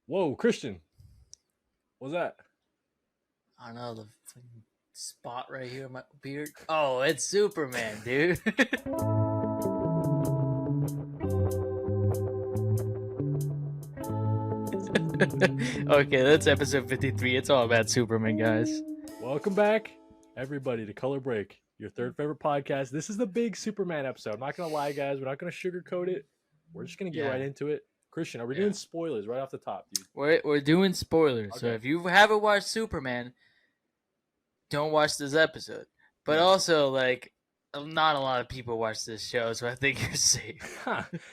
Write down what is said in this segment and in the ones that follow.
Whoa, Christian, what's that? I don't know, the fucking spot right here in my beard. Oh, it's Superman, dude. Okay, that's episode 53. It's all about Superman, guys. Welcome back, everybody, to Color Break, your third favorite podcast. This is the big Superman episode. I'm not gonna lie, guys. We're not gonna sugarcoat it. We're just gonna get right into it. Christian, are we doing spoilers right off the top, dude? We're doing spoilers. So if you haven't watched Superman, don't watch this episode. But also, like, not a lot of people watch this show, so I think you're safe.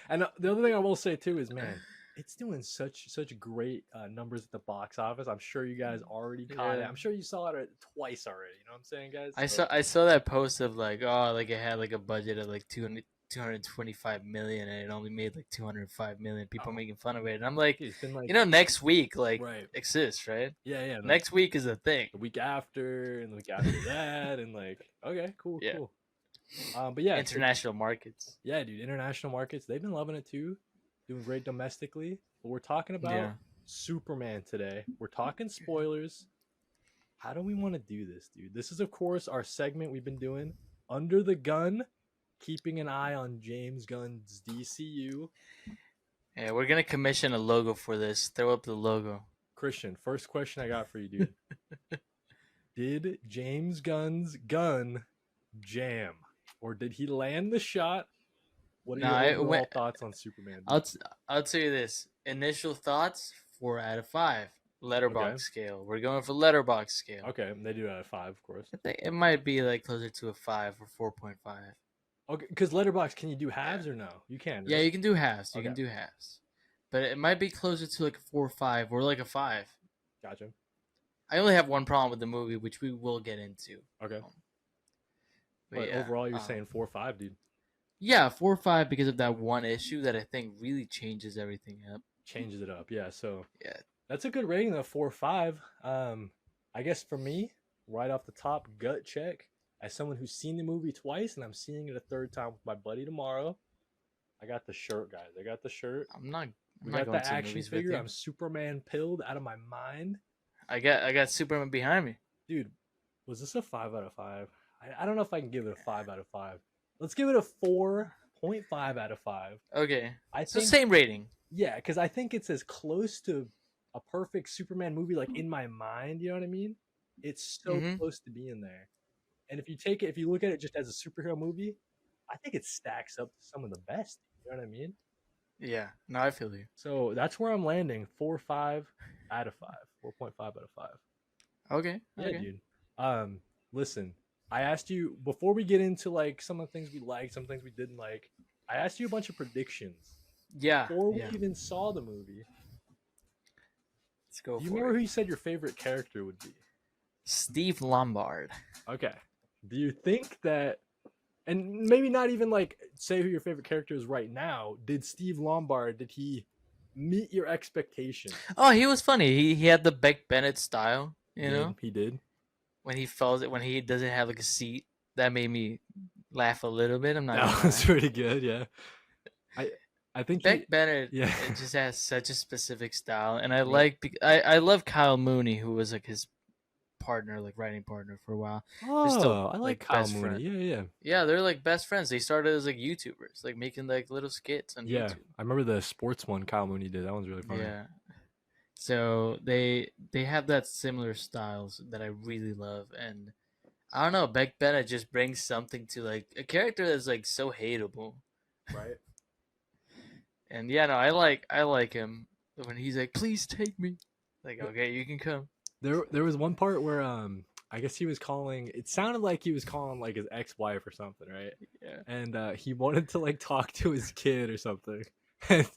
And the other thing I will say too is, man, it's doing such great numbers at the box office. I'm sure you guys already caught it. I'm sure you saw it twice already. You know what I'm saying, guys? I saw that post of like, oh, like it had like a budget of like 225 million and it only made like 205 million. People making fun of it, and I'm like, next week exists, right? Yeah. Next week is a thing. The week after, and the week after that, and like, okay, cool. But yeah, international markets. Yeah, dude, international markets. They've been loving it too. Doing great domestically. But we're talking about Superman today. We're talking spoilers. How do we want to do this, dude? This is, of course, our segment we've been doing, Under the Gun, keeping an eye on James Gunn's DCU. Yeah, we're going to commission a logo for this. Throw up the logo. Christian, first question I got for you, dude. Did James Gunn's gun jam? Or did he land the shot? What are your overall thoughts on Superman? I'll tell you this. Initial thoughts, 4 out of 5. Letterbox scale. We're going for letterbox scale. Okay, they do out of 5, of course. I think it might be like closer to a 5 or 4.5. Okay, because letterbox, can you do halves or no? You can. Right? Yeah, you can do halves. You can do halves. But it might be closer to like a 4 or 5 or like a 5. Gotcha. I only have one problem with the movie, which we will get into. Okay. But overall, you're saying 4 or 5, dude. Yeah, 4 or 5 because of that one issue that I think really changes everything up. Changes it up, yeah. So that's a good rating though, 4 or 5. I guess for me, right off the top, gut check. As someone who's seen the movie twice, and I'm seeing it a third time with my buddy tomorrow, I got the shirt, guys. I got the shirt. We got the action figure. I'm Superman pilled out of my mind. I got Superman behind me, dude. Was this a 5 out of 5? I don't know if I can give it a 5 out of 5. Let's give it a 4.5 out of 5. Okay. So same rating. Yeah, because I think it's as close to a perfect Superman movie, like in my mind, you know what I mean? It's so close to being there. And if you look at it just as a superhero movie, I think it stacks up to some of the best. You know what I mean? Yeah. No, I feel you. So that's where I'm landing. 4.5 out of 5. 4.5 out of 5. Okay. Yeah, dude. Listen. I asked you before we get into like some of the things we liked, some things we didn't like. I asked you a bunch of predictions. Yeah. Before we even saw the movie. Let's go. Do you remember who you said your favorite character would be? Steve Lombard. Okay. Do you think that, and maybe not even like say who your favorite character is right now? Did Steve Lombard? Did he meet your expectations? Oh, he was funny. He had the Beck Bennett style. You know, he did. When he doesn't have like a seat, that made me laugh a little bit. I'm not. That was pretty good. Yeah, I think Beck Bennett. Yeah, it just has such a specific style, and I love Kyle Mooney, who was like his partner, like writing partner for a while. Oh, still, I like Kyle Mooney. Yeah, they're like best friends. They started as like YouTubers, like making like little skits on YouTube. I remember the sports one Kyle Mooney did. That one's really funny. Yeah. So they have that similar styles that I really love, and I don't know, Beck Bennett just brings something to like a character that's like so hateable, right? And yeah, no, I like him when he's like, "Please take me." Like, okay, you can come. There was one part where I guess he was calling. It sounded like he was calling like his ex-wife or something, right? Yeah. And he wanted to like talk to his kid or something, and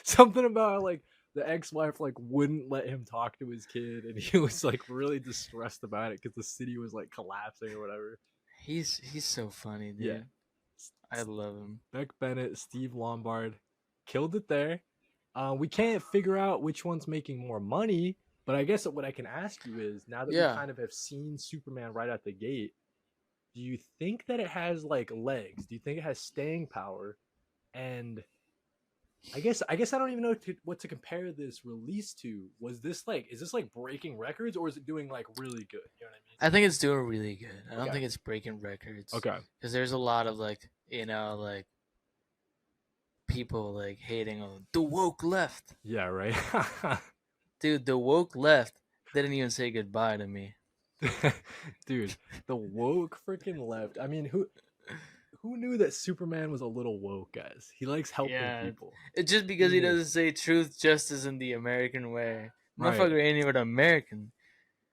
something about like. The ex-wife like wouldn't let him talk to his kid, and he was like really distressed about it because the city was like collapsing or whatever. He's so funny, dude. Yeah, I love him. Beck Bennett, Steve Lombard, killed it there. We can't figure out which one's making more money, but I guess what I can ask you is now that we kind of have seen Superman right out the gate, do you think that it has like legs? Do you think it has staying power? And I guess I don't even know what to compare this release to. Is this like breaking records, or is it doing like really good? You know what I mean? I think it's doing really good. I don't think it's breaking records. Okay. Because there's a lot of like like people like hating on the woke left. Yeah, right. Dude, the woke left didn't even say goodbye to me. Dude, the woke freaking left. I mean, who knew that Superman was a little woke, guys? He likes helping people. It's just because he doesn't say truth, justice, in the American way. Right. Motherfucker ain't even American.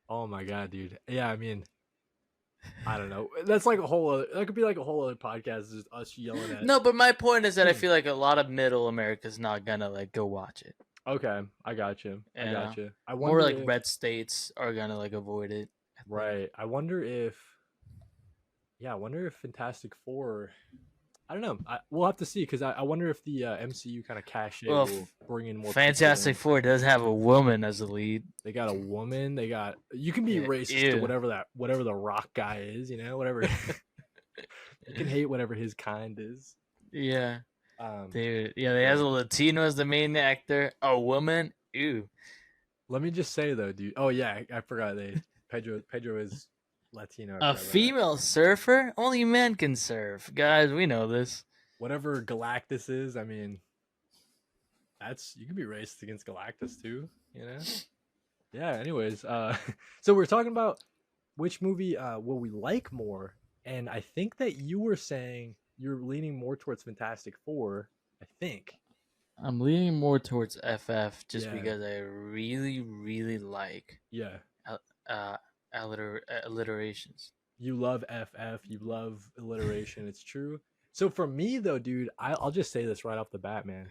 Oh my god, dude. Yeah, I mean, I don't know. That's like a whole other, that could be like a whole other podcast, just us yelling at. No, but my point is that I feel like a lot of middle America's not gonna like go watch it. Okay, I got you. I got you. I wonder more like red states are gonna like avoid it. Right. I wonder if Fantastic Four. I don't know. We'll have to see, because I wonder if the MCU kind of cash in will bring in more. Fantastic Four does have a woman as a lead. They got a woman. They got. You can be racist to whatever the Rock guy is. You know, whatever. You can hate whatever his kind is. Yeah. Dude. Yeah, they has a Latino as the main actor. A woman. Ew. Let me just say though, dude. Oh yeah, I forgot Pedro is Latino. A female surfer? Only men can surf. Guys, we know this. Whatever Galactus is, I mean, you can be racist against Galactus too, you know? Yeah, anyways, so we're talking about which movie will we like more, and I think that you were saying you're leaning more towards Fantastic Four, I think. I'm leaning more towards FF just because I really, really like alliterations. You love FF, you love alliteration. It's true. So for me though, dude, I'll just say this right off the bat, man.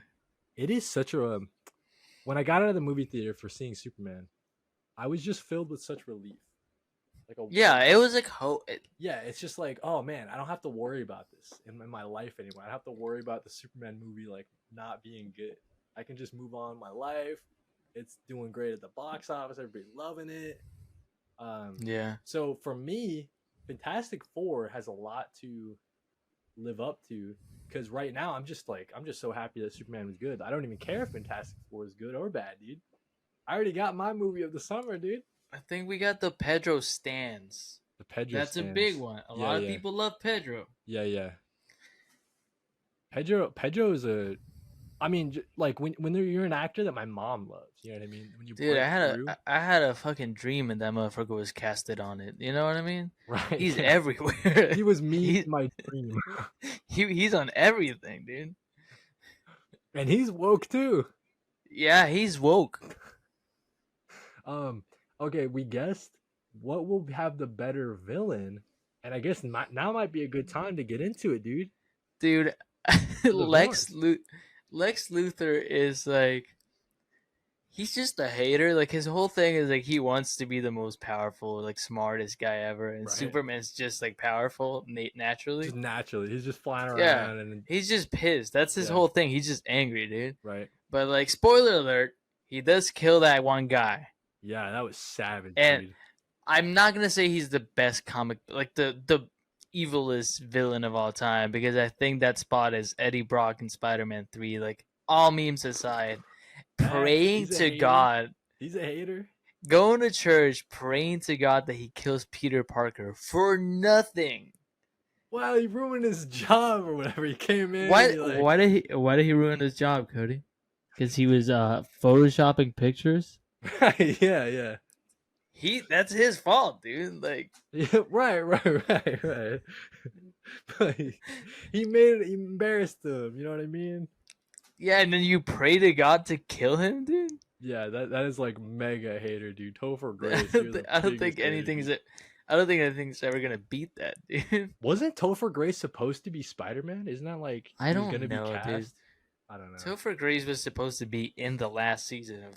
It is such a when I got out of the movie theater for seeing Superman, I was just filled with such relief. It was like it's just like, oh man, I don't have to worry about this in my life anymore. I don't have to worry about the Superman movie like not being good. I can just move on my life. It's doing great at the box office. Everybody loving it. So for me, Fantastic Four has a lot to live up to, because right now I'm just so happy that Superman was good. I don't even care if Fantastic Four is good or bad, dude. I already got my movie of the summer, dude. I think we got the Pedro stands. That's a big one. A lot of people love Pedro. Yeah. Pedro is I mean, like when you're an actor that my mom loves, you know what I mean? When you I had a fucking dream and that motherfucker was casted on it. You know what I mean? Right. He's everywhere. He was me in my dream. He's on everything, dude. And he's woke too. Yeah, he's woke. Okay, we guessed what will have the better villain, and I guess now might be a good time to get into it, dude. Dude, Lex Luthor is like, he's just a hater. Like, his whole thing is like he wants to be the most powerful, like smartest guy ever, and Superman's just like powerful naturally. Just naturally, he's just flying around, and he's just pissed. That's his whole thing. He's just angry, dude. Right. But like, spoiler alert, he does kill that one guy. Yeah, that was savage. And dude. I'm not gonna say he's the best comic, like the evilest villain of all time, because I think that spot is Eddie Brock in Spider-Man 3. Like, all memes aside, praying to God. He's a hater. Going to church, praying to God that he kills Peter Parker for nothing. Wow, he ruined his job or whatever. He came in. Why did he ruin his job, Cody? Because he was photoshopping pictures. Yeah. That's his fault, dude. Like, yeah, right. But he embarrassed him. You know what I mean? Yeah, and then you pray to God to kill him, dude. Yeah, that is like mega hater, dude. Topher Grace. I don't think anything's ever gonna beat that, dude. Wasn't Topher Grace supposed to be Spider-Man? Isn't that like I don't know, dude. I don't know. Topher Grace was supposed to be in the last season of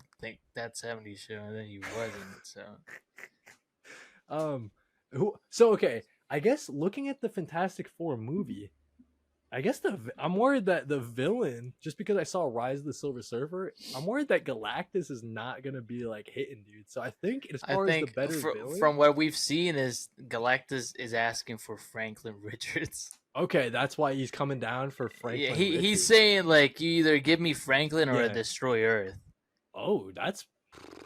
That 70s Show, and then he wasn't. So, So okay, I guess looking at the Fantastic Four movie, I guess I'm worried that the villain, just because I saw Rise of the Silver Surfer, I'm worried that Galactus is not gonna be like hitting, dude. So I think as far as the better villain, from what we've seen, is Galactus is asking for Franklin Richards. Okay, that's why he's coming down for Franklin. Yeah, he's saying like, you either give me Franklin or destroy Earth. Oh, that's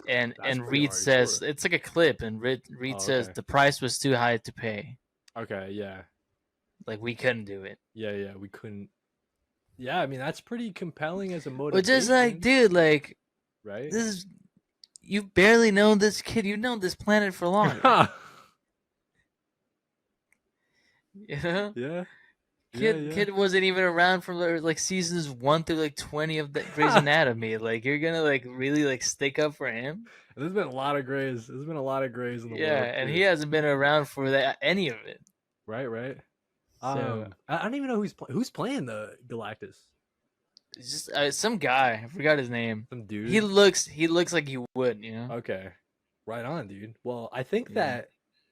Reed says it's like a clip, and Reed says the price was too high to pay. Okay, yeah. Like, we couldn't do it. Yeah, we couldn't. Yeah, I mean, that's pretty compelling as a motivation. But just like, dude, like, right? This is, you've barely known this kid. You've known this planet for longer. You know? Yeah. Kid wasn't even around from like seasons 1 through like 20 of the Grey's Anatomy. Like, you're gonna like really like stick up for him? There's been a lot of Greys. There's been a lot of Greys in the world. Yeah, and he hasn't been around for any of it. Right. So I don't even know who's playing the Galactus. It's just some guy. I forgot his name. Some dude. He looks like he would, you know. Okay, right on, dude. Well, I think that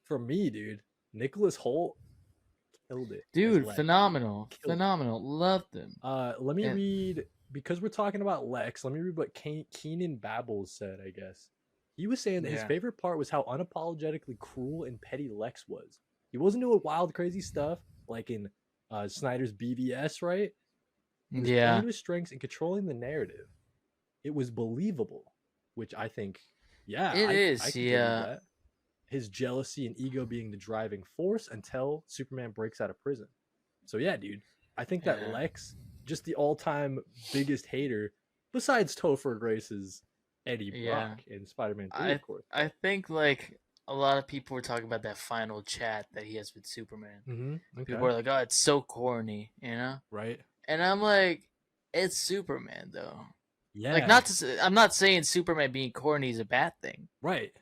for me, dude, Nicholas Hoult killed it. Dude, phenomenal. Loved him. Let me read, because we're talking about Lex. Let me read what Keenan Babbles said. I guess he was saying that his favorite part was how unapologetically cruel and petty Lex was. He wasn't doing wild, crazy stuff like in Snyder's BVS, right? He was playing to his strengths and controlling the narrative. It was believable, which I think, it is. I can that. His jealousy and ego being the driving force until Superman breaks out of prison. So yeah, dude, I think that Lex, just the all-time biggest hater, besides Topher Grace's Eddie Brock in Spider-Man 3, of course. I think like a lot of people were talking about that final chat that he has with Superman. Mm-hmm. Okay. People were like, "Oh, it's so corny," you know? Right. And I'm like, it's Superman, though. Yeah. Like, I'm not saying Superman being corny is a bad thing. Right.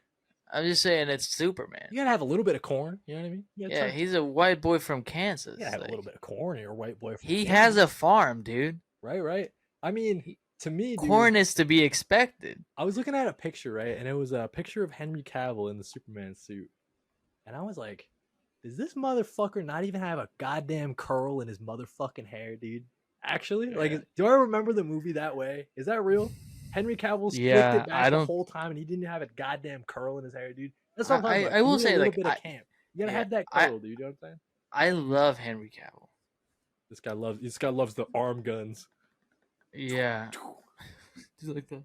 I'm just saying it's Superman. You gotta have a little bit of corn. You know what I mean? Yeah, he's a white boy from Kansas. You gotta have a little bit of corn. You're a white boy from Kansas. Kansas. Has a farm, dude. Right. I mean, to me, dude, corn is to be expected. I was looking at a picture, right? And it was a picture of Henry Cavill in the Superman suit. And I was like, does this motherfucker not even have a goddamn curl in his motherfucking hair, dude? Actually? Like, do I remember the movie that way? Is that real? Henry Cavill slicked it back the whole time, and he didn't have a goddamn curl in his hair, dude. That's what I'm talking about. I will say, like, bit of camp. You gotta have that curl, dude. You know what I'm saying? I love Henry Cavill. This guy loves the arm guns. Yeah. Just like that.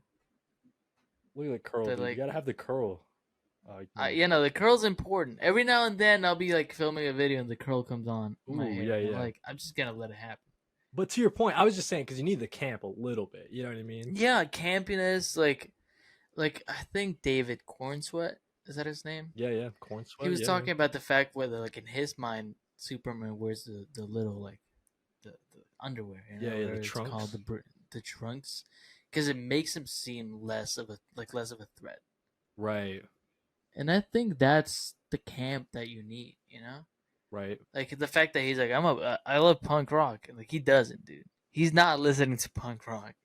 Look at the curl, dude. You gotta have the curl. The curl's important. Every now and then, I'll be like filming a video and the curl comes on. My hair. Yeah. Like, I'm just gonna let it happen. But to your point, I was just saying because you need the camp a little bit. You know what I mean? Yeah, campiness. Like I think David Cornsweet, is that his name? Yeah, Cornsweet. He was talking about the fact whether, like, in his mind, Superman wears the little, like, the underwear. You know, the trunks. It's called the trunks, because it makes him seem less of a threat. Right. And I think that's the camp that you need. You know. Right. Like, the fact that he's like, I love punk rock. Like, he doesn't, dude. He's not listening to punk rock.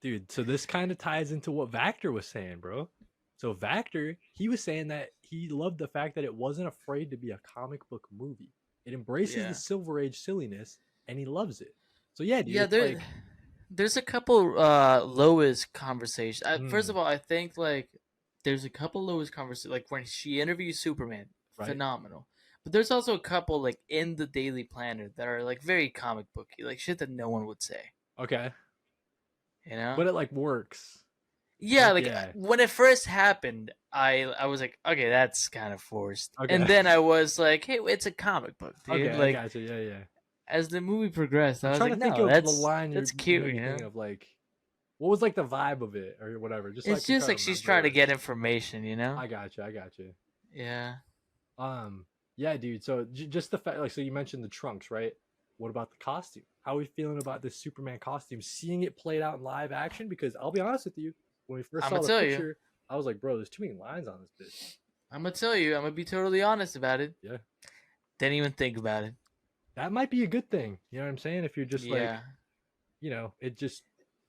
Dude, so this kind of ties into what Vactor was saying, bro. So Vactor, he was saying that he loved the fact that it wasn't afraid to be a comic book movie. It embraces the Silver Age silliness, and he loves it. So yeah, dude. Yeah, there's a couple Lois conversations. First of all, I think, like, there's a couple Lois conversations. Like, when she interviews Superman, phenomenal. But there's also a couple, like, in the Daily Planet that are, like, very comic booky, like shit that no one would say. Okay. You know? But it, like, works. Yeah, when it first happened, I was like, okay, that's kind of forced. Okay. And then I was like, hey, it's a comic book, dude. Okay, like, I gotcha. Yeah. As the movie progressed, I was like, no, that's cute, you know? Of, like, what was, like, the vibe of it or whatever? It's just like she's trying to get information, you know? I gotcha. Yeah. Yeah, dude. So just the fact, like, so you mentioned the trunks, right? What about the costume? How are we feeling about this Superman costume? Seeing it played out in live action? Because I'll be honest with you, when we first saw the picture, I was like, bro, there's too many lines on this bitch. I'm gonna tell you, I'm gonna be totally honest about it. Yeah. Didn't even think about it. That might be a good thing. You know what I'm saying? If you're just like, you know, it just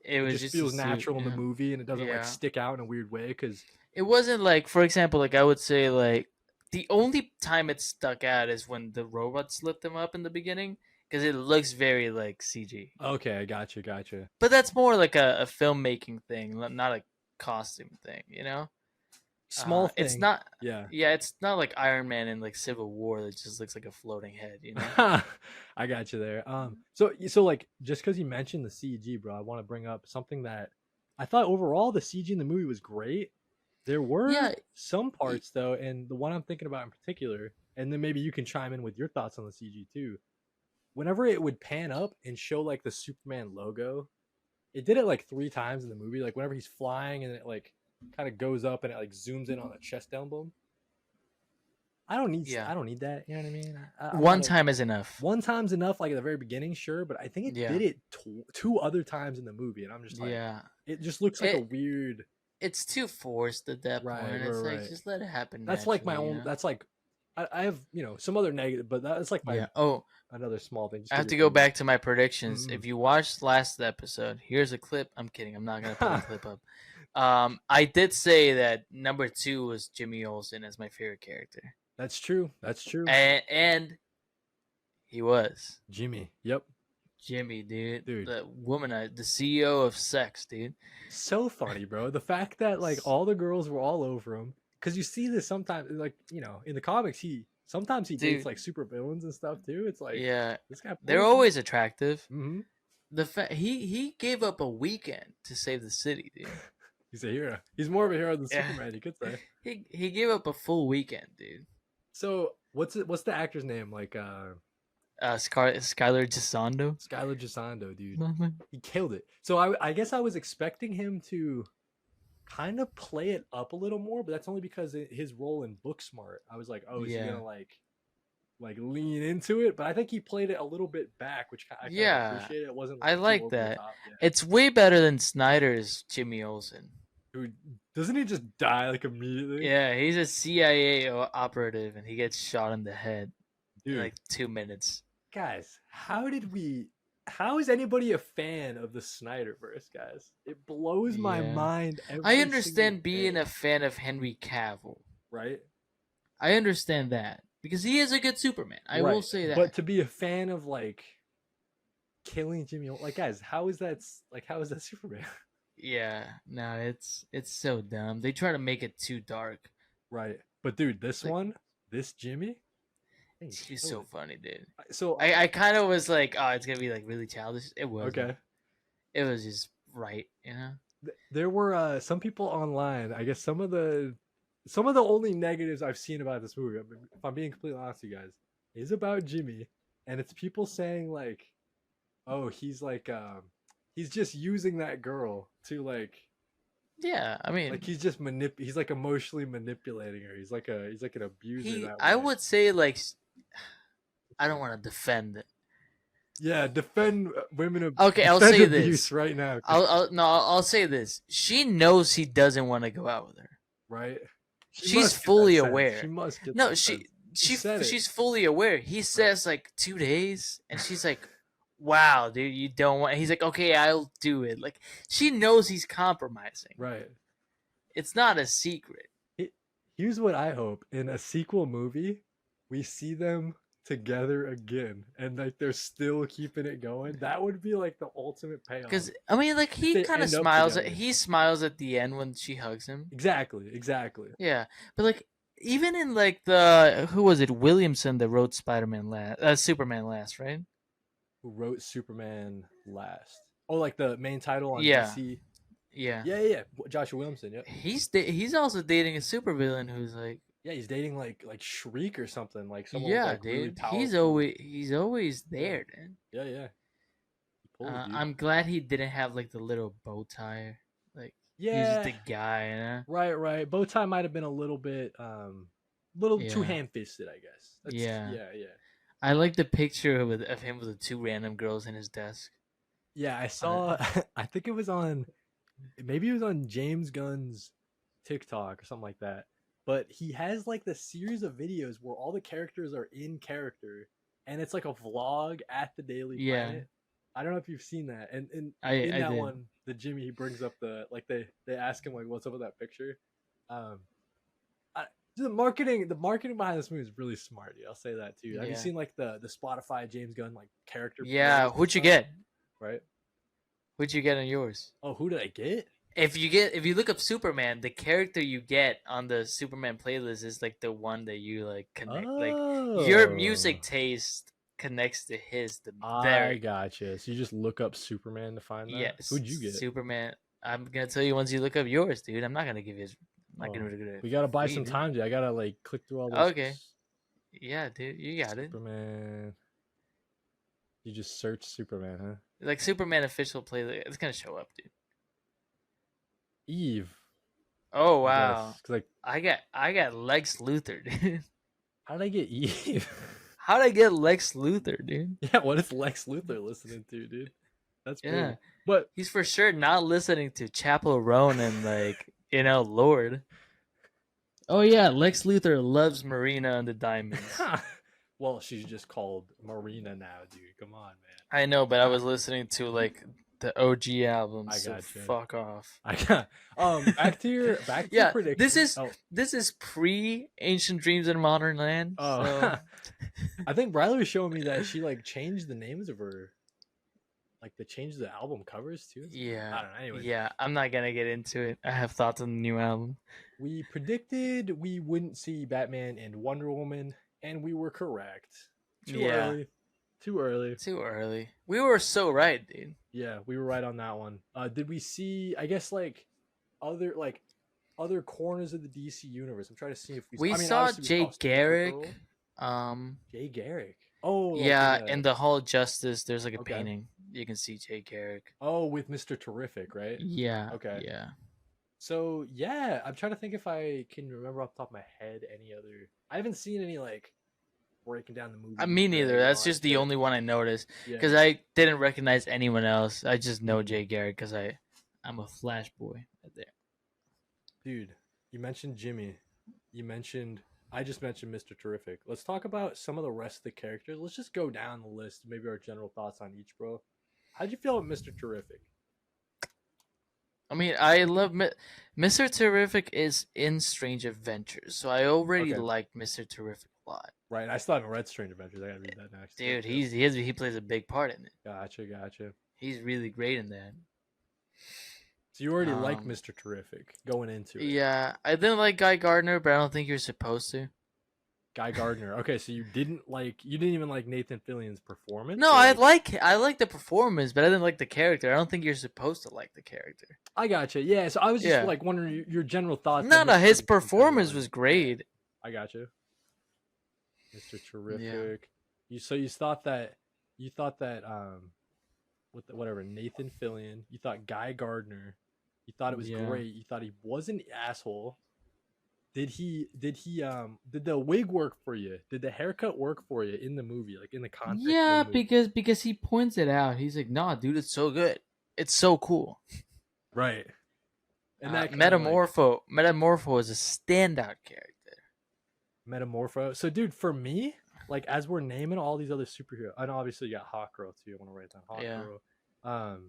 feels natural in the movie and it doesn't like stick out in a weird way. Because it wasn't like, for example, like I would say, like, the only time it stuck out is when the robots lift him up in the beginning, because it looks very like CG. Okay, I gotcha. But that's more like a filmmaking thing, not a costume thing, Small thing. It's not. Yeah. Yeah, it's not like Iron Man in like Civil War that just looks like a floating head, I got you there. So like just because you mentioned the CG, bro, I want to bring up something that I thought overall the CG in the movie was great. There were some parts though, and the one I'm thinking about in particular, and then maybe you can chime in with your thoughts on the CG too. Whenever it would pan up and show like the Superman logo, it did it like 3 times in the movie. Like whenever he's flying and it like kind of goes up and it like zooms in on the chest emblem. I don't need that. You know what I mean? One time is enough. One time's enough, like at the very beginning, sure. But I think it did it 2 other times in the movie, and I'm just like, it just looks like a weird. It's too forced at that point. It's like just let it happen. That's like my own. That's like I have some other negative, but that's like my another small thing. I have to go back to my predictions. If you watched last episode, here's a clip. I'm kidding. I'm not gonna put a clip up. I did say that number 2 was Jimmy Olsen as my favorite character. That's true. And he was Jimmy. Yep. Jimmy, dude. The womanizer, the CEO of sex, dude. So funny, bro. The fact that like all the girls were all over him, because you see this sometimes, like in the comics, sometimes he dates like super villains and stuff too. It's like this guy. They're always attractive. Mm-hmm. The fact he gave up a weekend to save the city, dude. He's a hero. He's more of a hero than Superman. You could say. He gave up a full weekend, dude. So what's the actor's name? Like Skylar Gisondo. Skylar Gisondo, dude. He killed it. So I guess I was expecting him to kind of play it up a little more, but that's only because his role in Booksmart. I was like, oh, is he gonna like lean into it? But I think he played it a little bit back, which I kind of appreciate. It wasn't. I like that. It's way better than Snyder's Jimmy Olsen. Dude, doesn't he just die like immediately? Yeah, he's a CIA operative and he gets shot in the head in like 2 minutes. Guys, how is anybody a fan of the Snyderverse, guys? It blows my mind. I understand being a fan of Henry Cavill. Right? I understand that. Because he is a good Superman. I will say that. But to be a fan of like killing Jimmy, like guys, how is that Superman? Yeah, no, it's so dumb. They try to make it too dark. Right. But dude, this Jimmy, he's so funny, dude. So I kind of was like, oh, it's gonna be like really childish. It was okay. It was just right, There were some people online. I guess some of the only negatives I've seen about this movie, if I'm being completely honest with you guys, is about Jimmy, and it's people saying like, oh, he's like he's just using that girl to like. Yeah, I mean, like he's just he's like emotionally manipulating her. He's like an abuser. I would say like, I don't want to defend it. Yeah, defend women of I'll say abuse this right now. I'll say this. She knows he doesn't want to go out with her. Right. She's fully aware. She must get no, she's fully aware. He says like 2 days, and she's like, wow, dude, you don't want. He's like, okay, I'll do it. Like, she knows he's compromising. Right. It's not a secret. Here's what I hope: in a sequel movie, we see them together again, and like they're still keeping it going. That would be like the ultimate payoff. Because I mean, like he kind of smiles. He smiles at the end when she hugs him. Exactly. Yeah, but like even in like the who was it, Williamson that wrote Superman last, right? Who wrote Superman last? Oh, like the main title on DC. Yeah. Joshua Williamson. Yep. He's also dating a supervillain who's like. Yeah, he's dating like Shriek or something. Like someone. Yeah, like, dude. Really he's always there, dude. Yeah. I'm glad he didn't have like the little bow tie. Like he's just a guy, Right. Bow tie might have been a little bit too ham-fisted, I guess. Yeah. I like the picture of him with the 2 random girls in his desk. Yeah, I saw. I think it was on James Gunn's TikTok or something like that. But he has like the series of videos where all the characters are in character, and it's like a vlog at the Daily Planet. I don't know if you've seen that. And in that one, the Jimmy, he brings up the like they ask him like, what's up with that picture? The marketing behind this movie is really smart, dude. I'll say that too. Have you seen like the Spotify James Gunn like character? Yeah, who'd you get? Right. Who'd you get on yours? Oh, who did I get? If you look up Superman, the character you get on the Superman playlist is like the one that you like connect. Like your music taste connects to his. I gotcha. So you just look up Superman to find that. Yes. Who'd you get? Superman. I'm gonna tell you once you look up yours, dude. I'm not gonna give you. We gotta buy some time, dude. I gotta like click through all this. Okay. Yeah, dude, you got Superman. You just search Superman, huh? Like Superman official playlist. It's gonna show up, dude. Eve. Oh wow. I got Lex Luthor, dude. How did I get Eve? How did I get Lex Luthor, dude? Yeah, what is Lex Luthor listening to, dude? That's pretty. But he's for sure not listening to Chappell Roan and like Lord. Oh yeah, Lex Luthor loves Marina and the Diamonds. Well, she's just called Marina now, dude. Come on, man. I know, but I was listening to like the OG album. Fuck off. Back to your prediction. This is pre Ancient Dreams in Modern Land. Oh, so. I think Bradley was showing me that she like changed the names of her. Like they changed the album covers too. Yeah. I don't know. Anyway. Yeah, I'm not gonna get into it. I have thoughts on the new album. We predicted we wouldn't see Batman and Wonder Woman, and we were correct. Too early. We were so right, dude. Yeah, we were right on that one. Did we see? I guess like other corners of the DC universe. I'm trying to see if we saw Jay Garrick. Jay Garrick. Oh yeah, in the Hall of Justice, there's like a painting. You can see Jay Garrick. Oh, with Mr. Terrific, right? Yeah. Okay. Yeah. So yeah, I'm trying to think if I can remember off the top of my head any other. I haven't seen any like breaking down the movie. Me neither. That's just the only one I noticed because I didn't recognize anyone else. I just know Jay Garrick because I'm a Flash boy right there. Dude, you mentioned Jimmy. I just mentioned Mr. Terrific. Let's talk about some of the rest of the characters. Let's just go down the list. Maybe our general thoughts on each, bro. How'd you feel about Mr. Terrific? I mean, I love Mr. Terrific is in Strange Adventures, so I already like Mr. Terrific a lot. Right, I still haven't read Strange Adventures. I gotta read that next. Dude, he plays a big part in it. Gotcha. He's really great in that. So you already like Mr. Terrific going into it. Yeah, I didn't like Guy Gardner, but I don't think you're supposed to. Guy Gardner. Okay, so you didn't even like Nathan Fillion's performance? No, I like the performance, but I didn't like the character. I don't think you're supposed to like the character. I gotcha. Yeah, so I was just like wondering your general thoughts. No, his performance was great. I gotcha. Mr. Terrific. Yeah. You thought that whatever Nathan Fillion, you thought Guy Gardner, you thought it was great. You thought he was an asshole. Did the wig work for you? Did the haircut work for you in the movie, like in the context? Yeah, because he points it out. He's like, "Nah, dude, it's so good. It's so cool." Right. And that Metamorpho is a standout character. Metamorpho. So, dude, for me, like as we're naming all these other superheroes, and obviously you got Hawkgirl too. I want to write down Hawkgirl.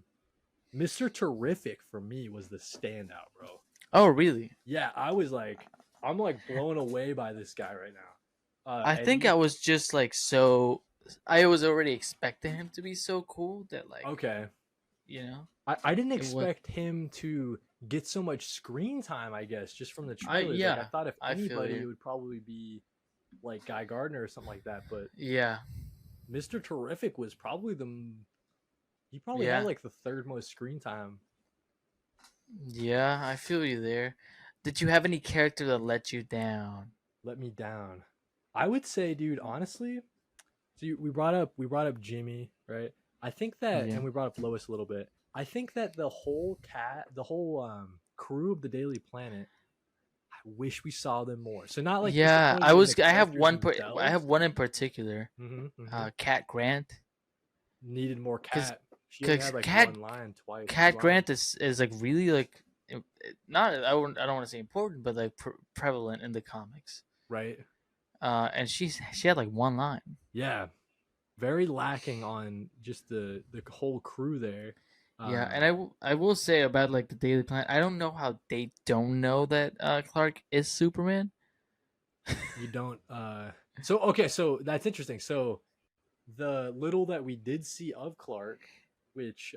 Mr. Terrific for me was the standout, bro. Oh, really? Yeah, I'm like blown away by this guy right now. I think I was just like I was already expecting him to be so cool that like I didn't expect him to get so much screen time, I guess, just from the trailer. I thought if anybody it would probably be like Guy Gardner or something like that, but Mr. Terrific was probably had like the third most screen time. Yeah, I feel you there. Did you have any character that let you down? Let me down. I would say, dude, honestly, so we brought up Jimmy, right? I think that, and we brought up Lois a little bit. I think that the whole crew of the Daily Planet, I wish we saw them more. So not like I have one in particular. Cat Grant needed more Cat. She had like one line twice. Cat Grant is like really like not I don't want to say important, but like prevalent in the comics, right? And she had like one line. Yeah, very lacking on just the whole crew there. And I will say about like the Daily Planet, I don't know how they don't know that Clark is Superman, You don't. So that's interesting. So the little that we did see of Clark, which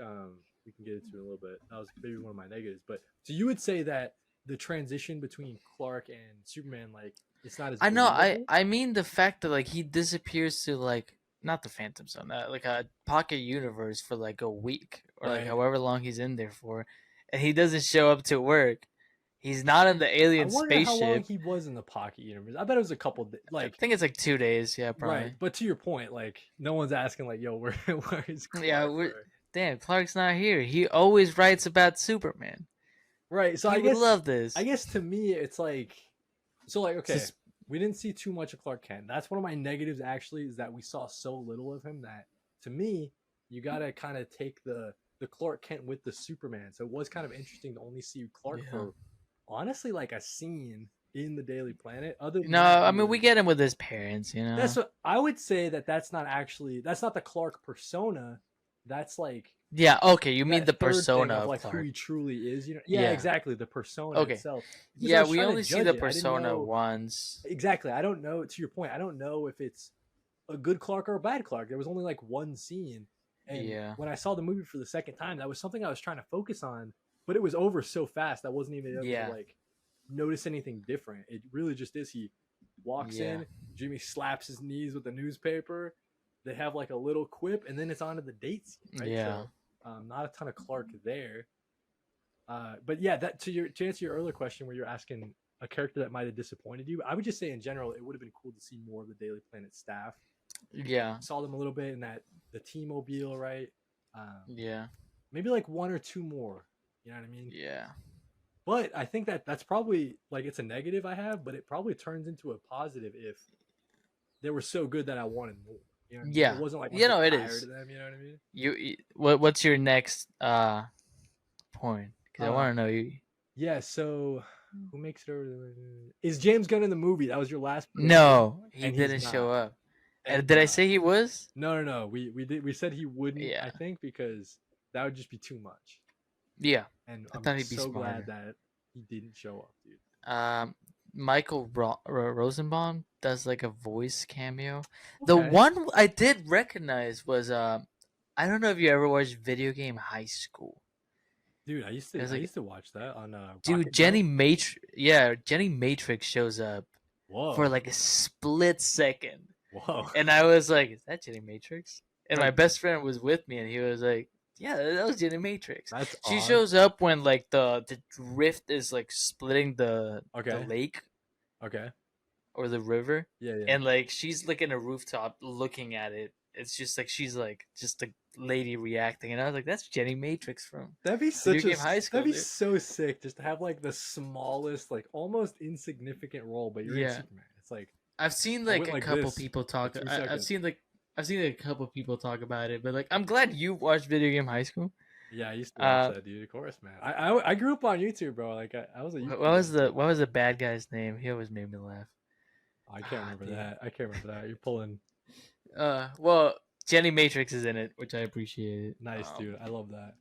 we can get into in a little bit, that was maybe one of my negatives. But so you would say that the transition between Clark and Superman, like, it's not as I know. believable? I mean the fact that like he disappears to like not the Phantom Zone, like a pocket universe for like a week or like Right. however long he's in there for, and he doesn't show up to work. He's not in the I alien wonder how long spaceship. he was in the pocket universe. I bet it was a couple, I like, think it's like 2 days. Yeah, probably. right. But to your point, like, no one's asking, like, yo, where is Clark? Yeah, damn, Clark's not here. He always writes about Superman. Right. So he I would guess love this. I guess to me, it's like, so like, okay, we didn't see too much of Clark Kent. That's one of my negatives, actually, is that we saw so little of him that, to me, you gotta kind of take the Clark Kent with the Superman. So it was kind of interesting to only see Clark for, honestly, like a scene in the Daily Planet. Other than I mean, we get him with his parents, you know. That's what I would say. That's not the Clark persona. That's like, yeah, okay, you mean the persona of like Clark. who he truly is, you know? Yeah, exactly, the persona itself. Because yeah, we only see the persona once. Exactly. I don't know, to your point, I don't know if it's a good Clark or a bad Clark. There was only like one scene. And when I saw the movie for the second time, that was something I was trying to focus on, but it was over so fast I wasn't even able to like notice anything different. It really just is, he walks in, Jimmy slaps his knees with the newspaper, they have like a little quip, and then it's on to the date scene, right? Yeah. So, not a ton of Clark there. But yeah, that to answer your earlier question where you're asking a character that might have disappointed you, I would just say in general it would have been cool to see more of the Daily Planet staff. Yeah. Saw them a little bit in the T-Mobile, right? Yeah. Maybe like one or two more. You know what I mean? Yeah. But I think that's probably, like, it's a negative I have, but it probably turns into a positive if they were so good that I wanted more. You know what I mean? Yeah. It wasn't like, you know, it is. them, you know what I mean? What's your next point? Because I want to know you. Yeah. So who makes it over? Is James Gunn in the movie? That was your last point. No, he didn't show up. And did I say he was? No. We said he wouldn't. Yeah. I think because that would just be too much. Yeah. And I'm so glad that he didn't show up, dude. Michael Rosenbaum does like a voice cameo. Okay. The one I did recognize was I don't know if you ever watched Video Game High School. Dude, I used to watch that on dude, Jenny Matrix. Yeah, Jenny Matrix shows up. Whoa. For like a split second. Whoa. And I was like, is that Jenny Matrix? And my best friend was with me and he was like, yeah, that was Jenny Matrix. She shows up when like the rift is like splitting the lake. Okay. Or the river. Yeah. And like she's like in a rooftop looking at it. It's just like she's like just a lady reacting, and I was like, "That's Jenny Matrix from that'd be such a high school. That'd be so sick, just to have like the smallest, like almost insignificant role, but you're in Superman. It's like I've seen like a couple people talk. I've seen a couple people talk about it, but like I'm glad you watched Video Game High School. Yeah, I used to watch that, dude. Of course, man. I grew up on YouTube, bro. Like I was a YouTuber. What was the bad guy's name? He always made me laugh. I can't remember that. You're pulling. Well, Jenny Matrix is in it, which I appreciate. Nice, dude. I love that.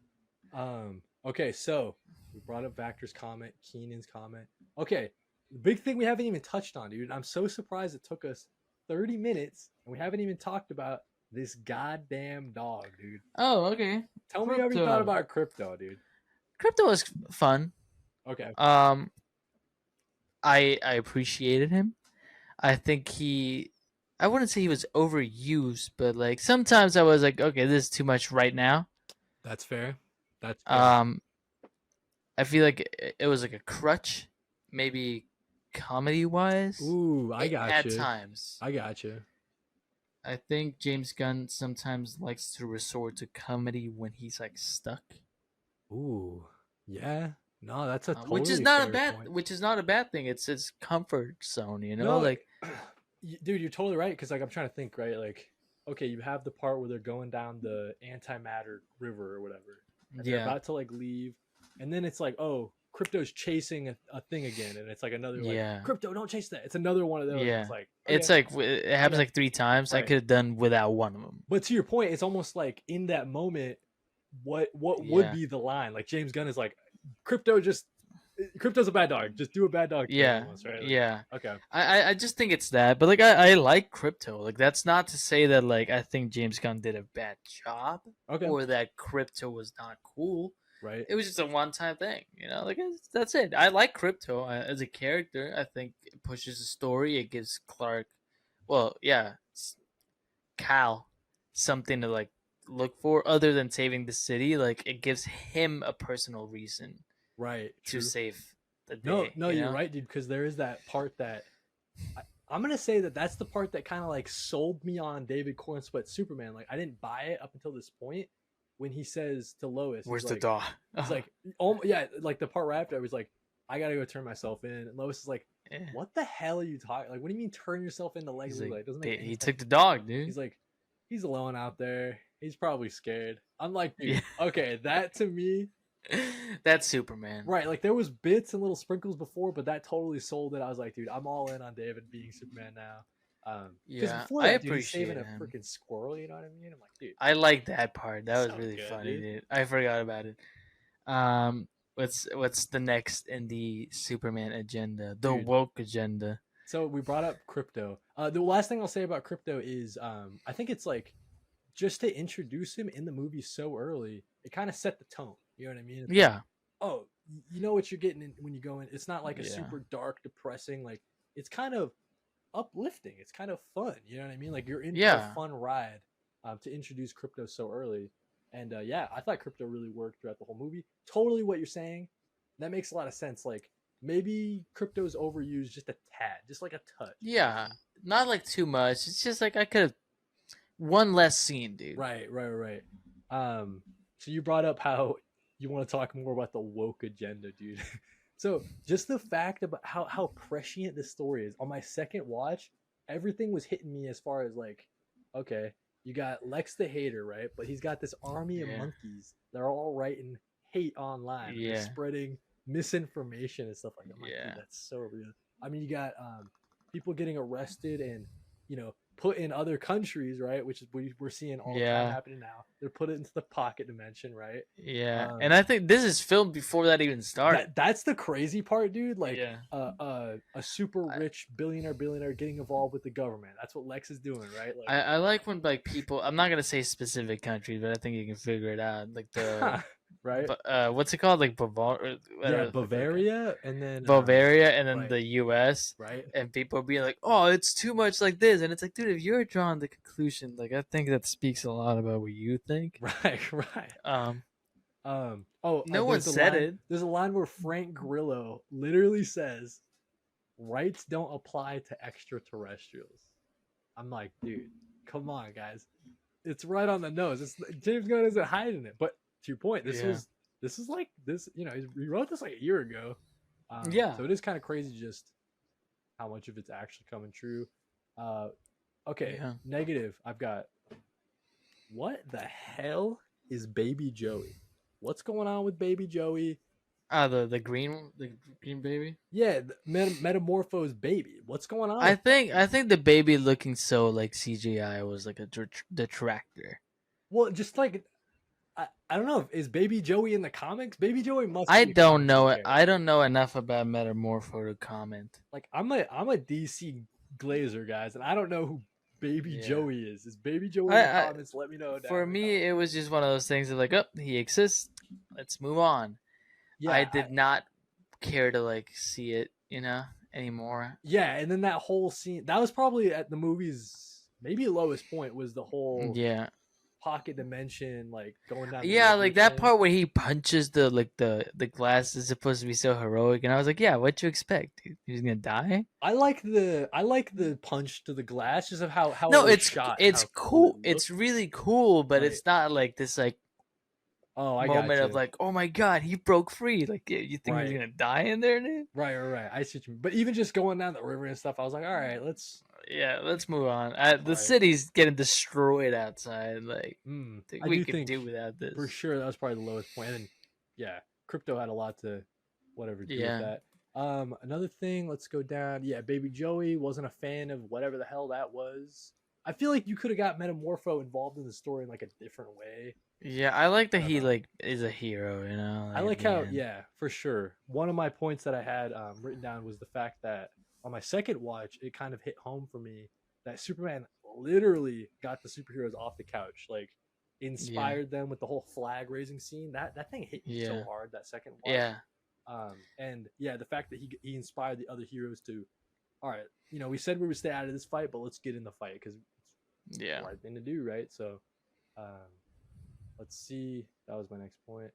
Okay, so we brought up Vactor's comment, Keenan's comment. Okay, the big thing we haven't even touched on, dude. I'm so surprised it took us 30 minutes and we haven't even talked about this goddamn dog, dude. Oh, okay. Tell me what you thought about Krypto, dude. Krypto was fun. Okay. I appreciated him. I think I wouldn't say he was overused, but like sometimes I was like, okay, this is too much right now. That's fair. I feel like it was like a crutch, maybe comedy wise. Ooh, I got you. At times. I got you. I think James Gunn sometimes likes to resort to comedy when he's like stuck. Ooh, yeah. No, that's a totally which is not a bad thing. It's his comfort zone, you know. No, like, dude, you're totally right. Because like I'm trying to think, right? Like, okay, you have the part where they're going down the antimatter river or whatever. And they're about to like leave, and then it's like, oh, Krypto's chasing a thing again, and it's like another like, Krypto, don't chase that. It's another one of those. Yeah, it's like it happens like 3 times. Right. I could have done without one of them. But to your point, it's almost like in that moment, what would be the line? Like James Gunn is like, Krypto just Krypto's a bad dog. Just do a bad dog. Yeah, once, right? Okay. I I just think it's that, but like I like Krypto. Like that's not to say that like I think James Gunn did a bad job, or that Krypto was not cool. Right. It was just a one-time thing, Like that's it. I like Krypto as a character. I think it pushes the story. It gives Clark, Cal, something to like look for other than saving the city. Like it gives him a personal reason, right, to save the day. No, you're right, dude. Because there is that part that I'm gonna say that's the part that kind of like sold me on David Cornsweat's Superman. Like I didn't buy it up until this point when he says to Lois, "Where's the dog?" He's like, "Oh yeah," like the part right after I was like, "I gotta go turn myself in." And Lois is like, "What the hell are you talking? Like, what do you mean turn yourself into Legolas? Like, doesn't make any he sense." took the dog, dude. He's like, he's alone out there. He's probably scared. I'm like, dude, okay, that to me. That's Superman. Right, like there was bits and little sprinkles before, but that totally sold it. I was like, dude, I'm all in on David being Superman now. Before that, I dude, he's saving him. a freaking squirrel, you know what I mean? I'm like, dude. I like that part. That was really funny, dude. I forgot about it. What's the next in the Superman agenda? The woke agenda. So we brought up Krypto. The last thing I'll say about Krypto is I think it's like just to introduce him in the movie so early, it kind of set the tone. You know what I mean? It's like, oh, you know what you're getting when you go in. It's not like a super dark, depressing. Like it's kind of uplifting. It's kind of fun. You know what I mean? Like you're in for a fun ride to introduce Krypto so early. And I thought Krypto really worked throughout the whole movie. Totally what you're saying. That makes a lot of sense. Like maybe Krypto's overused just a tad, just like a touch. Yeah, not like too much. It's just like I could have one less scene, dude. Right. So you brought up how you want to talk more about the woke agenda, dude. So just the fact about how prescient this story is. On my second watch, everything was hitting me as far as like, okay, you got Lex the hater, right? But he's got this army of monkeys. They're all writing hate online. They're spreading misinformation and stuff like that. I'm like, dude, that's so real. I mean, you got people getting arrested and, put in other countries, right? Which is we're seeing all the time happening now. They're put into the pocket dimension, right? Yeah, and I think this is filmed before that even started. That's the crazy part, dude. Like, a super rich billionaire getting involved with the government. That's what Lex is doing, right? Like, I like when like people. I'm not gonna say specific countries, but I think you can figure it out. Like the right? What's it called? Like Bavaria. Bavaria, and then the U.S. Right? And people are being like, "Oh, it's too much like this," and it's like, dude, if you're drawing the conclusion, like I think that speaks a lot about what you think. Right. No one said it. There's a line where Frank Grillo literally says, "Rights don't apply to extraterrestrials." I'm like, dude, come on, guys. It's right on the nose. James Gunn isn't hiding it. But to your point, this is like this. He wrote this like a year ago. So it is kind of crazy just how much of it's actually coming true. Negative. I've got. What the hell is Baby Joey? What's going on with Baby Joey? The green baby. Yeah, Metamorpho's baby. What's going on? I think the baby looking so like CGI was like a detractor. Well, just like I don't know. Is Baby Joey in the comics? Baby Joey must. I don't know it. I don't know enough about Metamorpho to comment. Like I'm a DC Glazer, guys, and I don't know who Baby Joey is. Is Baby Joey in the comments? Let me know. For me, it was just one of those things of like, oh, he exists. Let's move on. Yeah, I did not care to like see it, anymore. Yeah, and then that whole scene, that was probably at the movie's maybe lowest point, was the whole pocket dimension, like going down. Yeah, like that part where he punches the glass is supposed to be so heroic, and I was like, yeah, what you expect? Dude? He's gonna die. I like the punch to the glass, just of how it's shot. It's cool. It's really cool, but it's not like this like moment of like, oh my god, he broke free. Like, you think he's gonna die in there, dude? Right. I see what you mean. But even just going down the river and stuff, I was like, all right, let's move on. The city's getting destroyed outside. Like, we could do without this. For sure, that was probably the lowest point. And Krypto had a lot to do with that. Another thing, let's go down. Yeah, Baby Joey, wasn't a fan of whatever the hell that was. I feel like you could have got Metamorpho involved in the story in like a different way. Yeah, I like that he like is a hero. You know, I like how for sure. One of my points that I had written down was the fact that on my second watch, it kind of hit home for me that Superman literally got the superheroes off the couch, like inspired them with the whole flag raising scene. That thing hit me so hard that second watch. Yeah. And the fact that he inspired the other heroes to, all right, we said we would stay out of this fight, but let's get in the fight because it's the right thing to do, right? So, let's see. That was my next point.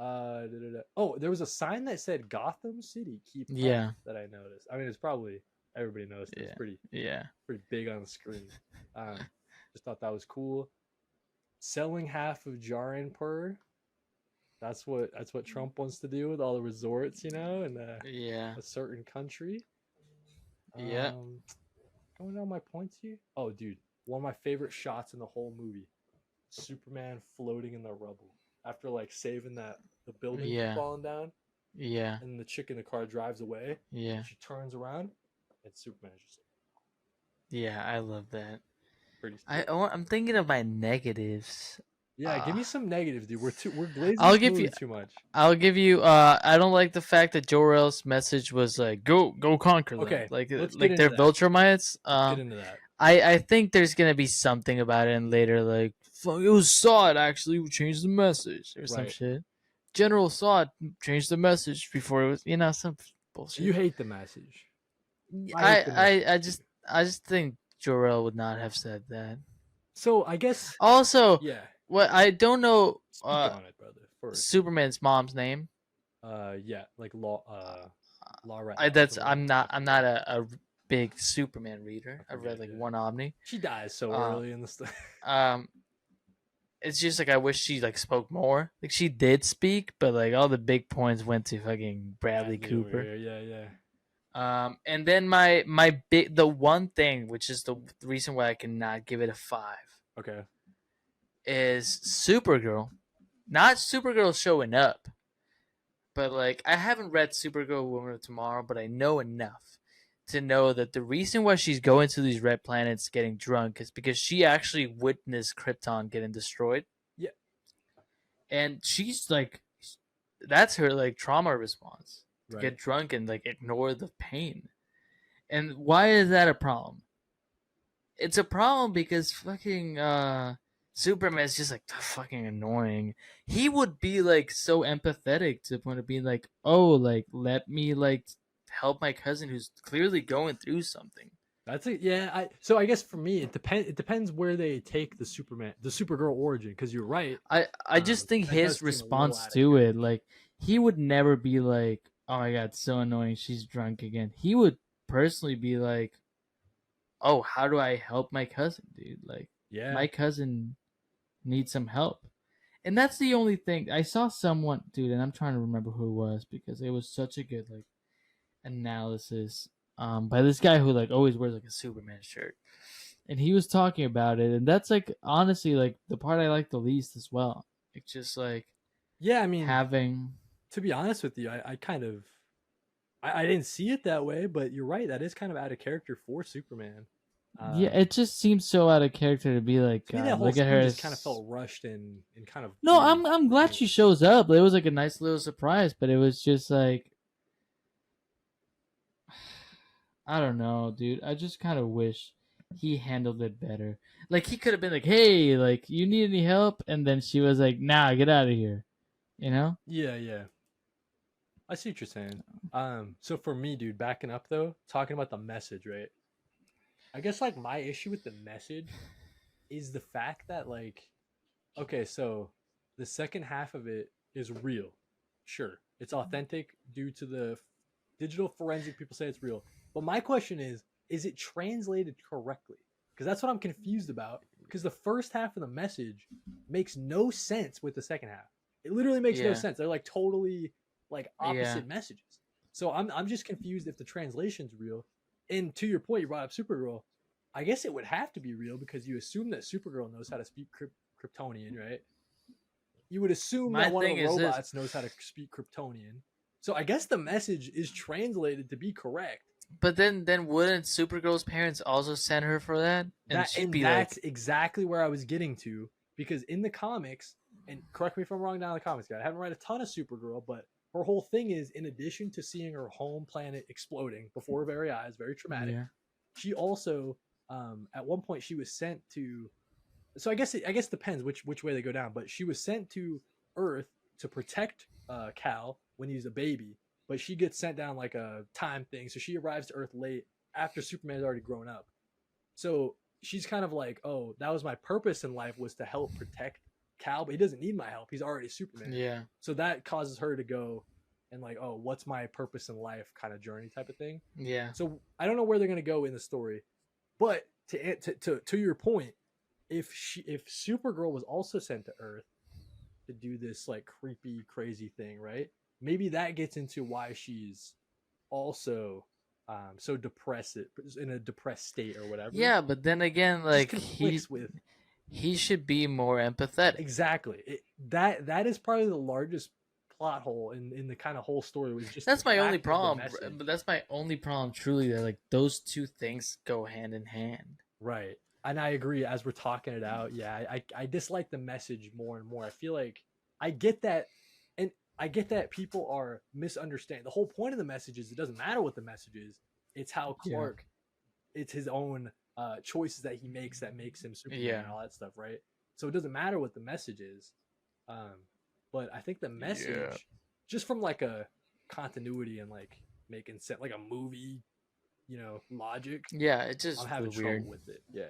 Oh, there was a sign that said Gotham City keep up that I noticed. I mean, it's probably everybody noticed. It's pretty big on the screen. Just thought that was cool. Selling half of Jarinpur. That's what Trump wants to do with all the resorts, in a certain country. Going down my points here. Oh, dude, one of my favorite shots in the whole movie: Superman floating in the rubble after like saving the building from falling down. Yeah. And the chick in the car drives away. Yeah. She turns around, and Superman's just like. Yeah, I love that. Pretty. I'm thinking of my negatives. Yeah, give me some negatives, dude. We're glazing too much. I'll give you. I don't like the fact that Jor-El's message was like, "Go conquer them." Okay, like they're Viltrumites. Let's get into that. I think there's gonna be something about it, and later like it was Sod actually changed the message or some shit. General Sod changed the message before it was some bullshit. You hate the message. I just think Jor-El would not have said that. So I guess also what I don't know on it, brother. Superman's mom's name. Like Laura. I'm not a big Superman reader. I've read like one Omni. She dies so early in the story. It's just like I wish she like spoke more. Like she did speak, but like all the big points went to fucking Bradley Cooper. And then the one thing, which is the reason why I cannot give it a 5. Okay. Is Supergirl. Not Supergirl showing up. But like I haven't read Supergirl Woman of Tomorrow, but I know enough to know that the reason why she's going to these red planets getting drunk is because she actually witnessed Krypton getting destroyed. Yeah. And she's like, that's her like trauma response. To get drunk and like ignore the pain. And why is that a problem? It's a problem because fucking Superman's just like fucking annoying. He would be like so empathetic to the point of being like, oh, like let me like help my cousin who's clearly going through something. That's it. Yeah. So I guess for me, it depends where they take the Supergirl origin. Because you're right. I just think his response to it, like he would never be like, oh my god, so annoying, she's drunk again. He would personally be like, oh, how do I help my cousin, dude? Like, my cousin needs some help. And that's the only thing. I saw someone, dude, and I'm trying to remember who it was because it was such a good like analysis by this guy who like always wears like a Superman shirt. And he was talking about it, and that's like honestly like the part I like the least as well. It's just like I mean having, to be honest with you, I kind of I didn't see it that way, but you're right, that is kind of out of character for Superman. It just seems so out of character to be like, look at her. Just kind of felt rushed and kind of. No, I'm glad she shows up. It was like a nice little surprise, but it was just like, I don't know, dude. I just kind of wish he handled it better. Like he could have been like, hey, like you need any help, and then she was like, nah, get out of here. You know? Yeah. I see what you're saying. So for me, dude, backing up though, talking about the message, right? I guess like my issue with the message is the fact that like, okay, so the second half of it is real. Sure, it's authentic due to the digital forensic people say it's real. But my question is it translated correctly? Because that's what I'm confused about. Because the first half of the message makes no sense with the second half. It literally makes no sense. They're like totally like opposite messages. So I'm just confused if the translation's real. And to your point, you brought up Supergirl. I guess it would have to be real because you assume that Supergirl knows how to speak Kryptonian, right? You would assume that one of the robots knows how to speak Kryptonian. So I guess the message is translated to be correct. But then wouldn't Supergirl's parents also send her for that? And that's exactly where I was getting to. Because in the comics, and correct me if I'm wrong down in the comments, guys. I haven't read a ton of Supergirl, but her whole thing is, in addition to seeing her home planet exploding before her very eyes, very traumatic. Yeah. She also, at one point, she was sent to. So I guess it depends which way they go down, but she was sent to Earth to protect Cal when he's a baby, but she gets sent down like a time thing, so she arrives to Earth late after Superman's already grown up. So she's kind of like, oh, that was my purpose in life, was to help protect Cal, but he doesn't need my help. He's already Superman. Yeah. So that causes her to go and like, oh, what's my purpose in life kind of journey type of thing. Yeah. So I don't know where they're gonna go in the story, but to your point, if Supergirl was also sent to Earth to do this like creepy, crazy thing, right? Maybe that gets into why she's also so depressed, in a depressed state or whatever. Yeah, but then again, like he should be more empathetic. Exactly. That is probably the largest plot hole in the kind of whole story. Was just that's my only problem. But that's my only problem. Truly, that like those two things go hand in hand. Right. And I agree. As we're talking it out, yeah, I dislike the message more and more. I feel like I get that, and I get that people are misunderstanding. The whole point of the message is it doesn't matter what the message is. It's how Clark, it's his own choices that he makes that makes him Superman and all that stuff, right? So it doesn't matter what the message is. But I think the message, just from like a continuity and like making sense, like a movie, logic. Yeah, it just I'm having trouble with it. Yeah.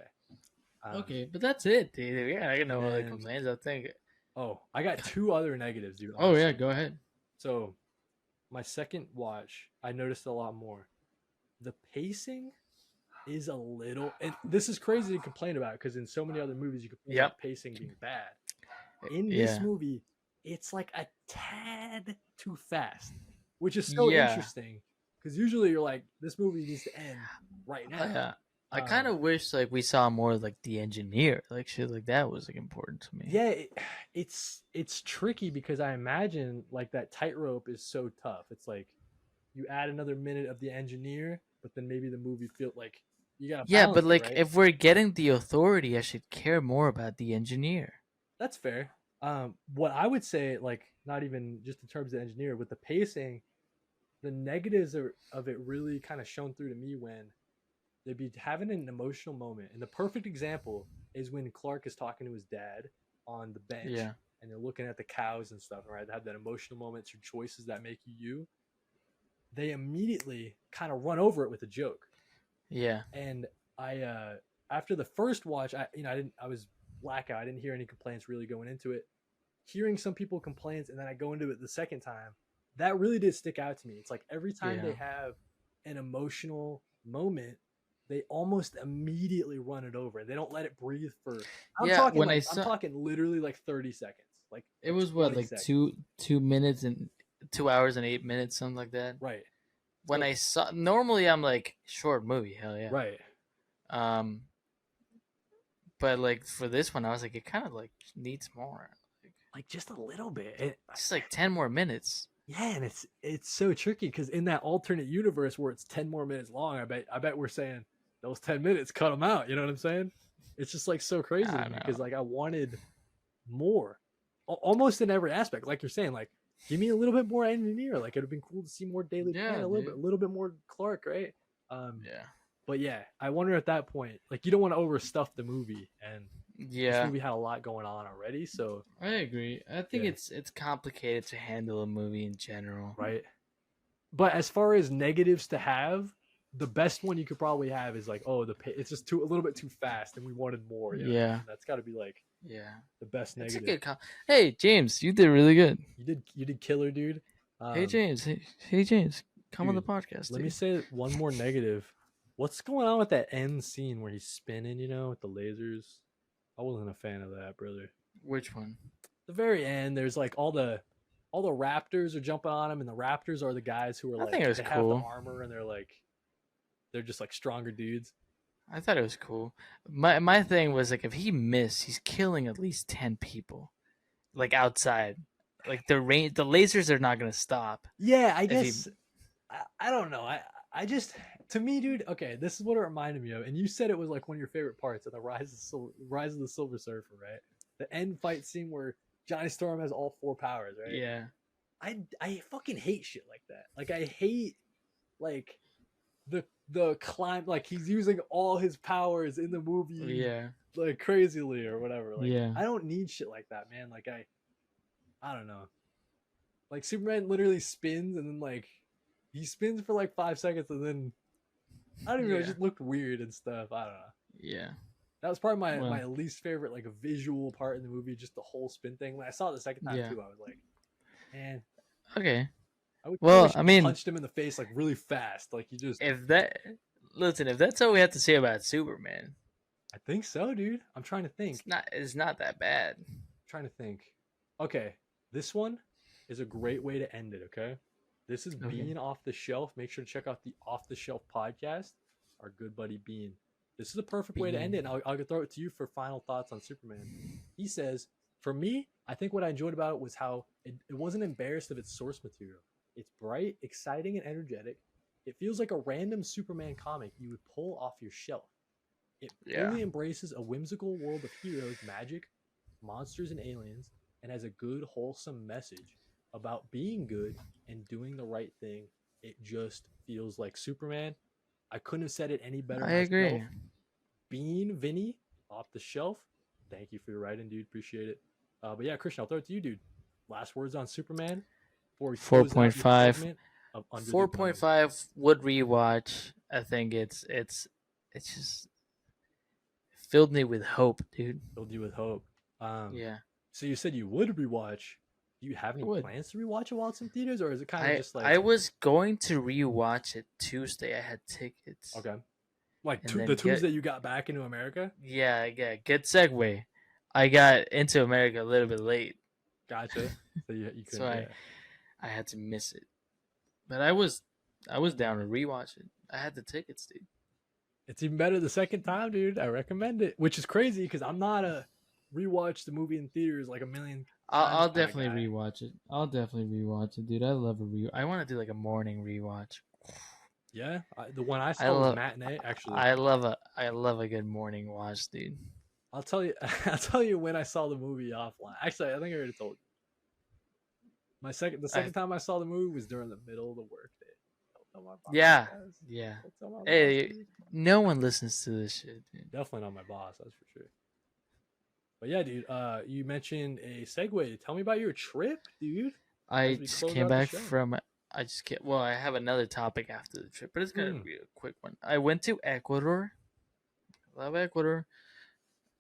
Okay, but that's it, dude. Yeah, I got no other complaints. I think. Oh, I got two other negatives, dude. Honestly. Oh yeah, go ahead. So, my second watch, I noticed a lot more. The pacing is a little, and this is crazy to complain about because in so many other movies you complain about pacing being bad. In this movie, it's like a tad too fast, which is so interesting because usually you're like, this movie needs to end right now. Yeah. I kind of wish like we saw more like the engineer, like shit like that was like important to me. Yeah, it's tricky because I imagine like that tightrope is so tough. It's like you add another minute of the engineer, but then maybe the movie feels like you gotta. Yeah, but like right? if we're getting the authority, I should care more about the engineer. That's fair. What I would say, like not even just in terms of the engineer, with the pacing, the negatives of it really kind of shown through to me when they'd be having an emotional moment. And the perfect example is when Clark is talking to his dad on the bench and they're looking at the cows and stuff, right? They have that emotional moment through choices that make you. They immediately kind of run over it with a joke. Yeah. And I, after the first watch, I was blackout. I didn't hear any complaints really going into it. Hearing some people complaints and then I go into it the second time, that really did stick out to me. It's like every time they have an emotional moment, they almost immediately run it over. They don't let it breathe for. I'm talking literally like 30 seconds. Like it was what, like seconds. 2 minutes and 2 hours and 8 minutes, something like that. Right. When I saw, normally I'm like short movie, hell yeah. Right. But like for this one, I was like, it kind of like needs more. Like just a little bit. Just like 10 more minutes. Yeah, and it's so tricky because in that alternate universe where it's 10 more minutes long, I bet we're saying those 10 minutes, cut them out. You know what I'm saying? It's just like so crazy to me because like I wanted more, almost in every aspect. Like you're saying, like give me a little bit more engineer. Like it'd have been cool to see more Daily Planet, a little bit more Clark, right? But yeah, I wonder at that point, like you don't want to overstuff the movie, and this movie had a lot going on already. So I agree. I think it's complicated to handle a movie in general, right? But as far as negatives to have, the best one you could probably have is like, oh, it's just a little bit too fast, and we wanted more. You know? Yeah, that's got to be like the best negative. It's a good hey James, you did really good. You did killer, dude. Hey James, hey James, come on the podcast. Let me say one more negative. What's going on with that end scene where he's spinning? With the lasers. I wasn't a fan of that, brother. Which one? The very end. There's like all the raptors are jumping on him, and the raptors are the guys who are like have the armor, and they're just like stronger dudes. I thought it was cool. My thing was like if he missed, he's killing at least 10 people, like outside. Like the lasers are not gonna stop. Yeah, I guess. I don't know. I just, to me, dude. Okay, this is what it reminded me of, and you said it was like one of your favorite parts of the Rise of the Silver Surfer, right? The end fight scene where Johnny Storm has all 4 powers, right? Yeah. I fucking hate shit like that. Like I hate like the climb, like he's using all his powers in the movie, Yeah, like crazily or whatever. Like Yeah. I don't need shit like that, man. Like I don't know. Like Superman literally spins and then like he spins for like 5 seconds and then I don't even know. It just looked weird and stuff. I don't know. Yeah. That was probably my least favorite like a visual part in the movie. Just the whole spin thing. When I saw it the second time too, I was like, man. Okay. I mean, punched him in the face like really fast. Like you just. If that's all we have to say about Superman, I think so, dude. I'm trying to think. It's not that bad. I'm trying to think. Okay, this one is a great way to end it. Okay, this is Bean Off the Shelf. Make sure to check out the Off the Shelf podcast. Our good buddy Bean. This is a perfect way to end it. And I'll throw it to you for final thoughts on Superman. He says, "For me, I think what I enjoyed about it was how it wasn't embarrassed of its source material. It's bright, exciting, and energetic. It feels like a random Superman comic you would pull off your shelf. It fully embraces a whimsical world of heroes, magic, monsters, and aliens, and has a good, wholesome message about being good and doing the right thing. It just feels like Superman. I couldn't have said it any better. I agree. Bean, Vinny, Off the Shelf. Thank you for your writing, dude. Appreciate it. But yeah, Christian, I'll throw it to you, dude. Last words on Superman. 4.5. 4.5 would rewatch. I think it's just filled me with hope, dude. Filled you with hope. Yeah. So you said you would rewatch. Do you have any plans to rewatch it while it's in theaters, or is it kind of just like? I was going to rewatch it Tuesday. I had tickets. Okay. Like the Tuesday you got back into America? Yeah. Good segue. I got into America a little bit late. Gotcha. So you couldn't. So I had to miss it. But I was down to rewatch it. I had the tickets, dude. It's even better the second time, dude. I recommend it. Which is crazy because I'm not a rewatch the movie in theaters like a million. I'll definitely rewatch it. I'll definitely rewatch it, dude. I love a I want to do like a morning rewatch. Yeah, the one I saw was matinee. Actually, I love a good morning watch, dude. I'll tell you when I saw the movie offline. Actually, I think I already told you. The second time I saw the movie was during the middle of the workday. Yeah. Hey, no one listens to this shit, dude. Definitely not my boss, that's for sure. But yeah, dude, you mentioned a segue. Tell me about your trip, dude. I just came back from. Well, I have another topic after the trip, but it's gonna be a quick one. I went to Ecuador. Love Ecuador.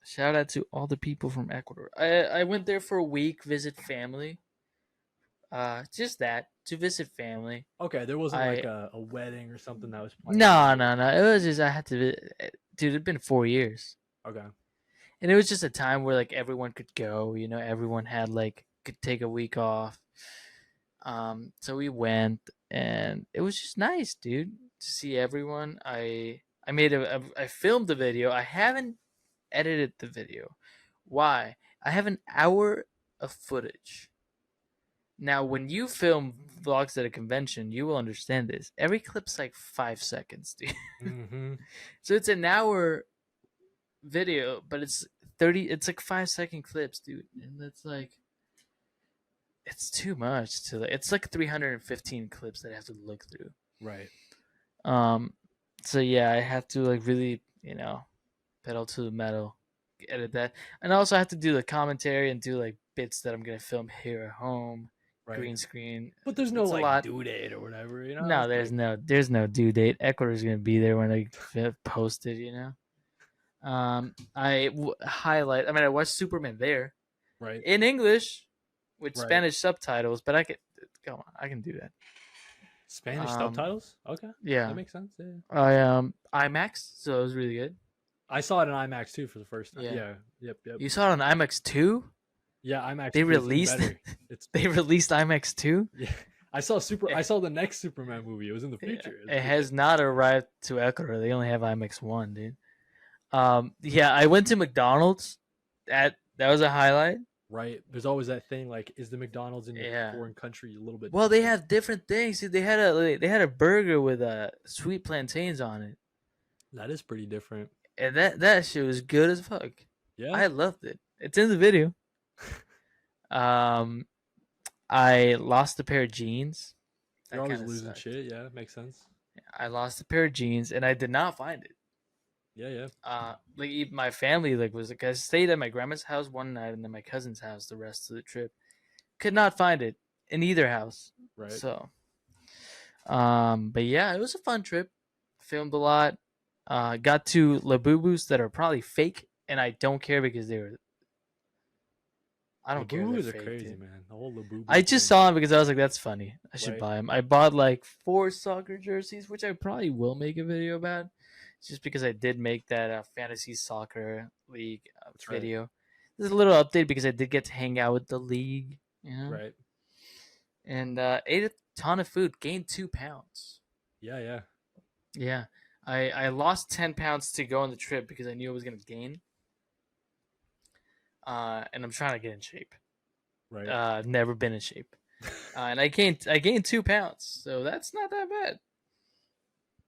Shout out to all the people from Ecuador. I went there for a week, visit family. Just that, to visit family. Okay, there wasn't like a wedding or something that was planned. No. It was just I had to. Dude, it'd been 4 years. Okay. And it was just a time where like everyone could go. You know, everyone had could take a week off. So we went, and it was just nice, dude, to see everyone. I filmed the video. I haven't edited the video. Why? I have an hour of footage. Now, when you film vlogs at a convention, you will understand this. Every clip's like 5 seconds, dude. Mm-hmm. So it's an hour video, but it's like 5-second clips, dude. And that's like, it's too much it's like 315 clips that I have to look through. Right. So yeah, I have to like really, pedal to the metal, edit that. And also I have to do the commentary and do like bits that I'm going to film here at home. Right. Green screen. But there's no like due date or whatever, you know? No, there's no due date. Ecuador's going to be there when I post it, you know? I watched Superman there. Right. In English. With Spanish subtitles, but I can do that. Spanish subtitles? Okay. Yeah. That makes sense. Yeah. IMAX, so it was really good. I saw it in IMAX too for the first time. Yeah. Yep. You saw it on IMAX 2? Yeah, IMAX. They released They released IMAX 2? Yeah. I saw the next Superman movie. It was in the future. It has not arrived to Ecuador. They only have IMAX 1, dude. I went to McDonald's. That was a highlight. Right. There's always that thing like, is the McDonald's in your foreign country a little bit? Well, they have different things. See, they had a burger with sweet plantains on it. That is pretty different. And that shit was good as fuck. Yeah. I loved it. It's in the video. I lost a pair of jeans. You're always losing shit. Yeah, makes sense. I lost a pair of jeans and I did not find it. Yeah. Like my family was like I stayed at my grandma's house one night and then my cousin's house the rest of the trip. Could not find it in either house. Right. So, but yeah, it was a fun trip. Filmed a lot. Got to Labubus that are probably fake, and I don't care because they were. I don't care. Labubus are crazy, dude. Man. The whole Labubu. I just saw them because I was like, "That's funny. I should buy them." I bought like 4 soccer jerseys, which I probably will make a video about, just because I did make that fantasy soccer league video. Right. There's a little update because I did get to hang out with the league, you know? Right. And ate a ton of food, gained 2 pounds. Yeah. Yeah. I lost 10 pounds to go on the trip because I knew I was gonna gain. And I'm trying to get in shape. Right. Never been in shape. And I gained 2 pounds, so that's not that bad.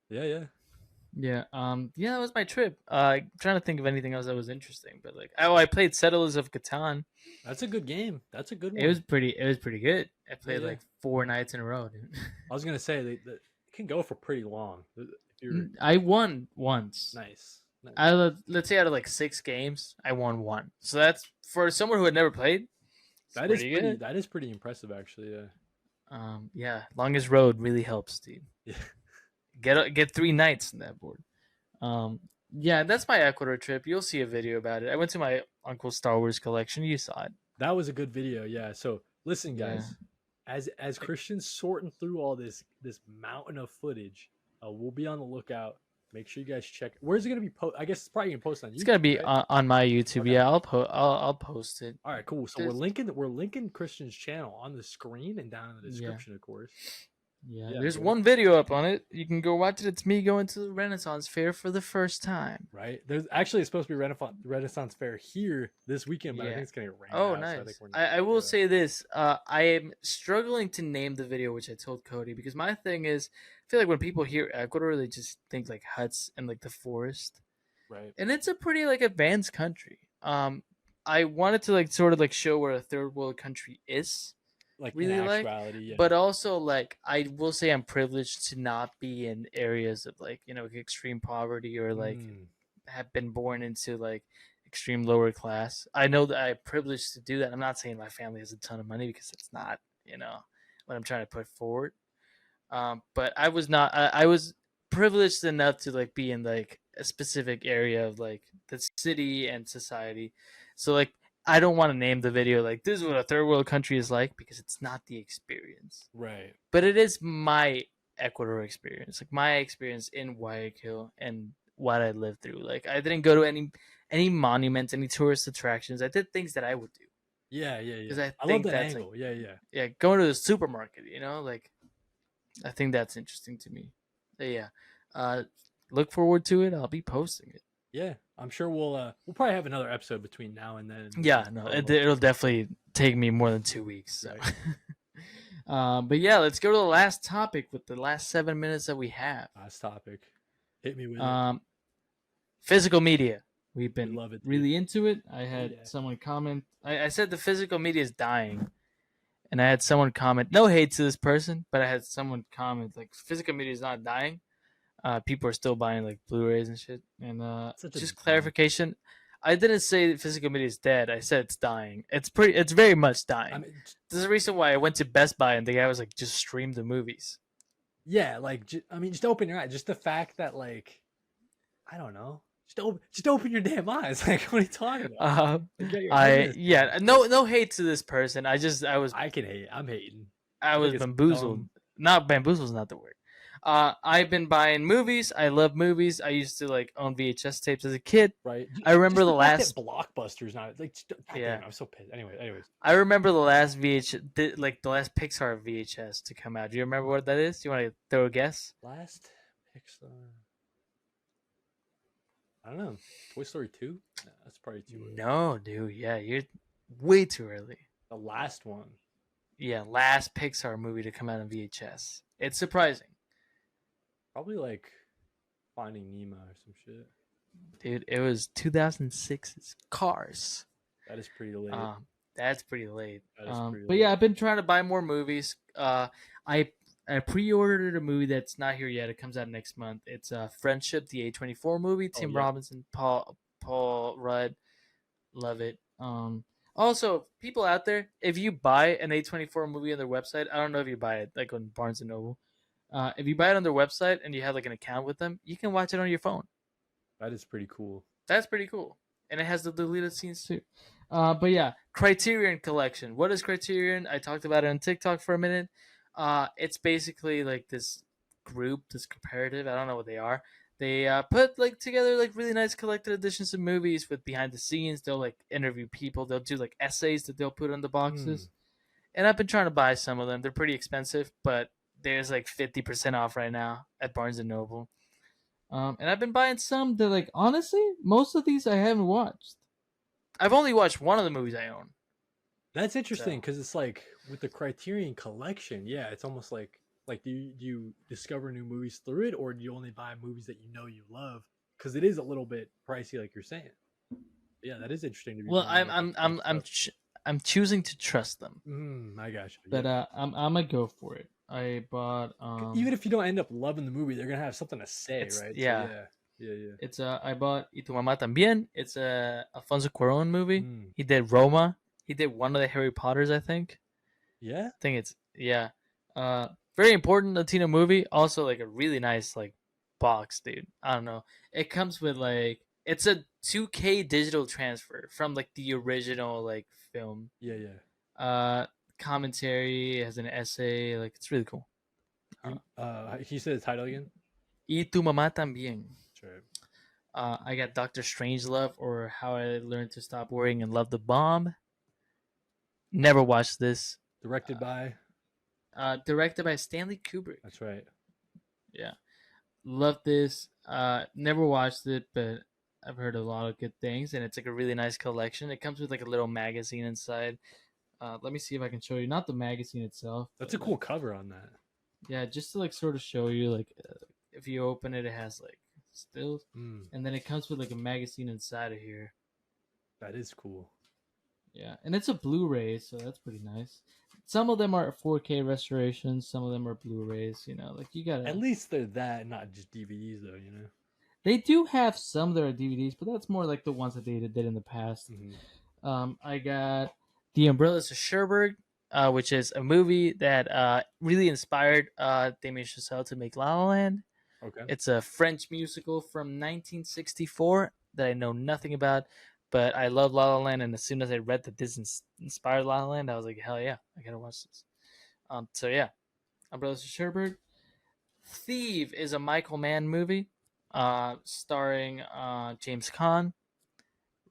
Yeah. Yeah. That was my trip. I'm trying to think of anything else that was interesting, but I played Settlers of Catan. That's a good game. That's a good one. It was pretty good. I played like 4 nights in a row, dude. I was gonna say it can go for pretty long. I won once. Nice. Let's say out of like 6 games, I won 1. So that's for someone who had never played. That is pretty impressive, actually. Yeah. Longest road really helps, dude. Yeah. Get 3 nights in that board. Yeah, that's my Ecuador trip. You'll see a video about it. I went to my uncle's Star Wars collection. You saw it. That was a good video. Yeah. So listen, guys, as Christian's sorting through all this mountain of footage, we'll be on the lookout. Make sure you guys check. Where's it gonna be? I guess it's probably gonna post on YouTube. It's gonna be right? on my YouTube. Okay. Yeah, I'll post it. All right, cool. So we're linking Christian's channel on the screen and down in the description, of course. Yeah, there's one video up on it. You can go watch it. It's me going to the Renaissance Fair for the first time. Right. There's actually it's supposed to be Renaissance Fair here this weekend, but I think it's gonna rain. Oh, nice. So I will say this. I am struggling to name the video, which I told Cody, because my thing is, I feel like when people hear Ecuador, they just think like huts and like the forest. Right. And it's a pretty like advanced country. I wanted to like sort of like show where a third world country is. Like really actuality, but also like I will say I'm privileged to not be in areas of like extreme poverty or like have been born into like extreme lower class. I know that I'm privileged to do that. I'm not saying my family has a ton of money because it's not what I'm trying to put forward. But I was not. I was privileged enough to like be in like a specific area of like the city and society. So like. I don't want to name the video like this is what a third world country is like because it's not the experience. Right. But it is my Ecuador experience. Like my experience in Guayaquil and what I lived through. Like I didn't go to any monuments, any tourist attractions. I did things that I would do. Yeah. Because I love that angle. Like, yeah, going to the supermarket, like I think that's interesting to me. So, yeah. Look forward to it. I'll be posting it. Yeah, I'm sure we'll probably have another episode between now and then. Yeah, no, it'll definitely take me more than 2 weeks. So. Right. But yeah, let's go to the last topic with the last 7 minutes that we have. Last topic, hit me with it. Physical media. We've been love it, really into it. I had someone comment. I said the physical media is dying, and I had someone comment. No hate to this person, but I had someone comment like physical media is not dying. People are still buying like Blu-rays and shit. And just clarification, I didn't say that physical media is dead. I said it's dying. It's very much dying. I mean, there's a reason why I went to Best Buy and the guy was like, just stream the movies. Yeah, like just open your eyes. Just the fact that like, I don't know. Just open your damn eyes. Like, what are you talking about? No hate to this person. I can hate. I'm hating. I was bamboozled. Not bamboozled is not the word. I've been buying movies. I love movies. I used to like own VHS tapes as a kid. Right. I remember the last Blockbusters. Not like. Damn, I'm so pissed. Anyways. I remember the last the last Pixar VHS to come out. Do you remember what that is? Do you want to throw a guess? Last Pixar. I don't know. Toy Story 2? No, that's probably too early. No, dude. Yeah, you're way too early. The last one. Yeah, last Pixar movie to come out on VHS. It's surprising. Probably like Finding Nemo or some shit. Dude, it was 2006's Cars. That is pretty late. That's pretty late. But yeah, I've been trying to buy more movies. I pre-ordered a movie that's not here yet. It comes out next month. It's Friendship, the A24 movie. Tim Robinson, Paul Rudd. Love it. Also, people out there, if you buy an A24 movie on their website, I don't know if you buy it like on Barnes and Noble. If you buy it on their website and you have like an account with them, you can watch it on your phone. That is pretty cool. That's pretty cool. And it has the deleted scenes too. But yeah, Criterion Collection. What is Criterion? I talked about it on TikTok for a minute. It's basically like this group, this comparative. I don't know what they are. They put like together like really nice collected editions of movies with behind the scenes. They'll like interview people. They'll do like essays that they'll put on the boxes. And I've been trying to buy some of them. They're pretty expensive, but there's like 50% off right now at Barnes and Noble. And I've been buying some that, like, honestly, most of these I haven't watched. I've only watched one of the movies I own. That's interesting because it's like with the Criterion Collection, yeah, it's almost like do you discover new movies through it, or do you only buy movies that you know you love? Because it is a little bit pricey, like you're saying. Yeah, that is interesting to be. Well, I'm choosing to trust them. I got you. But I'm gonna go for it. I bought even if you don't end up loving the movie, they're gonna have something to say, right? Yeah. So, yeah. It's I bought Y Tu Mamá También. It's a Alfonso Cuarón movie. He did Roma. He did one of the Harry Potters, I think. Yeah. I think it's very important Latino movie. Also like a really nice like box, dude. I don't know. It comes with like it's a 2K digital transfer from like the original like film. Yeah. Commentary, has an essay, like it's really cool. He said the title again. Y Tu Mamá También. Sure. I got Doctor Strangelove, or How I Learned to Stop Worrying and Love the Bomb. Never watched this. Directed by Stanley Kubrick. That's right. Yeah, love this. Never watched it, but I've heard a lot of good things, and it's like a really nice collection. It comes with like a little magazine inside. Let me see if I can show you. Not the magazine itself. That's a cool cover on that. Yeah, just to like sort of show you, like if you open it, it has like stills, and then it comes with like a magazine inside of here. That is cool. Yeah, and it's a Blu-ray, so that's pretty nice. Some of them are 4K restorations. Some of them are Blu-rays. You know, like you gotta. At least they're that, not just DVDs, though. You know. They do have some that are DVDs, but that's more like the ones that they did in the past. I got The Umbrellas of Cherbourg, which is a movie that really inspired Damien Chazelle to make La La Land. Okay. It's a French musical from 1964 that I know nothing about, but I love La La Land, and as soon as I read that this inspired La La Land, I was like, hell yeah, I gotta watch this. So yeah, Umbrellas of Cherbourg. Thief is a Michael Mann movie, starring James Gunn.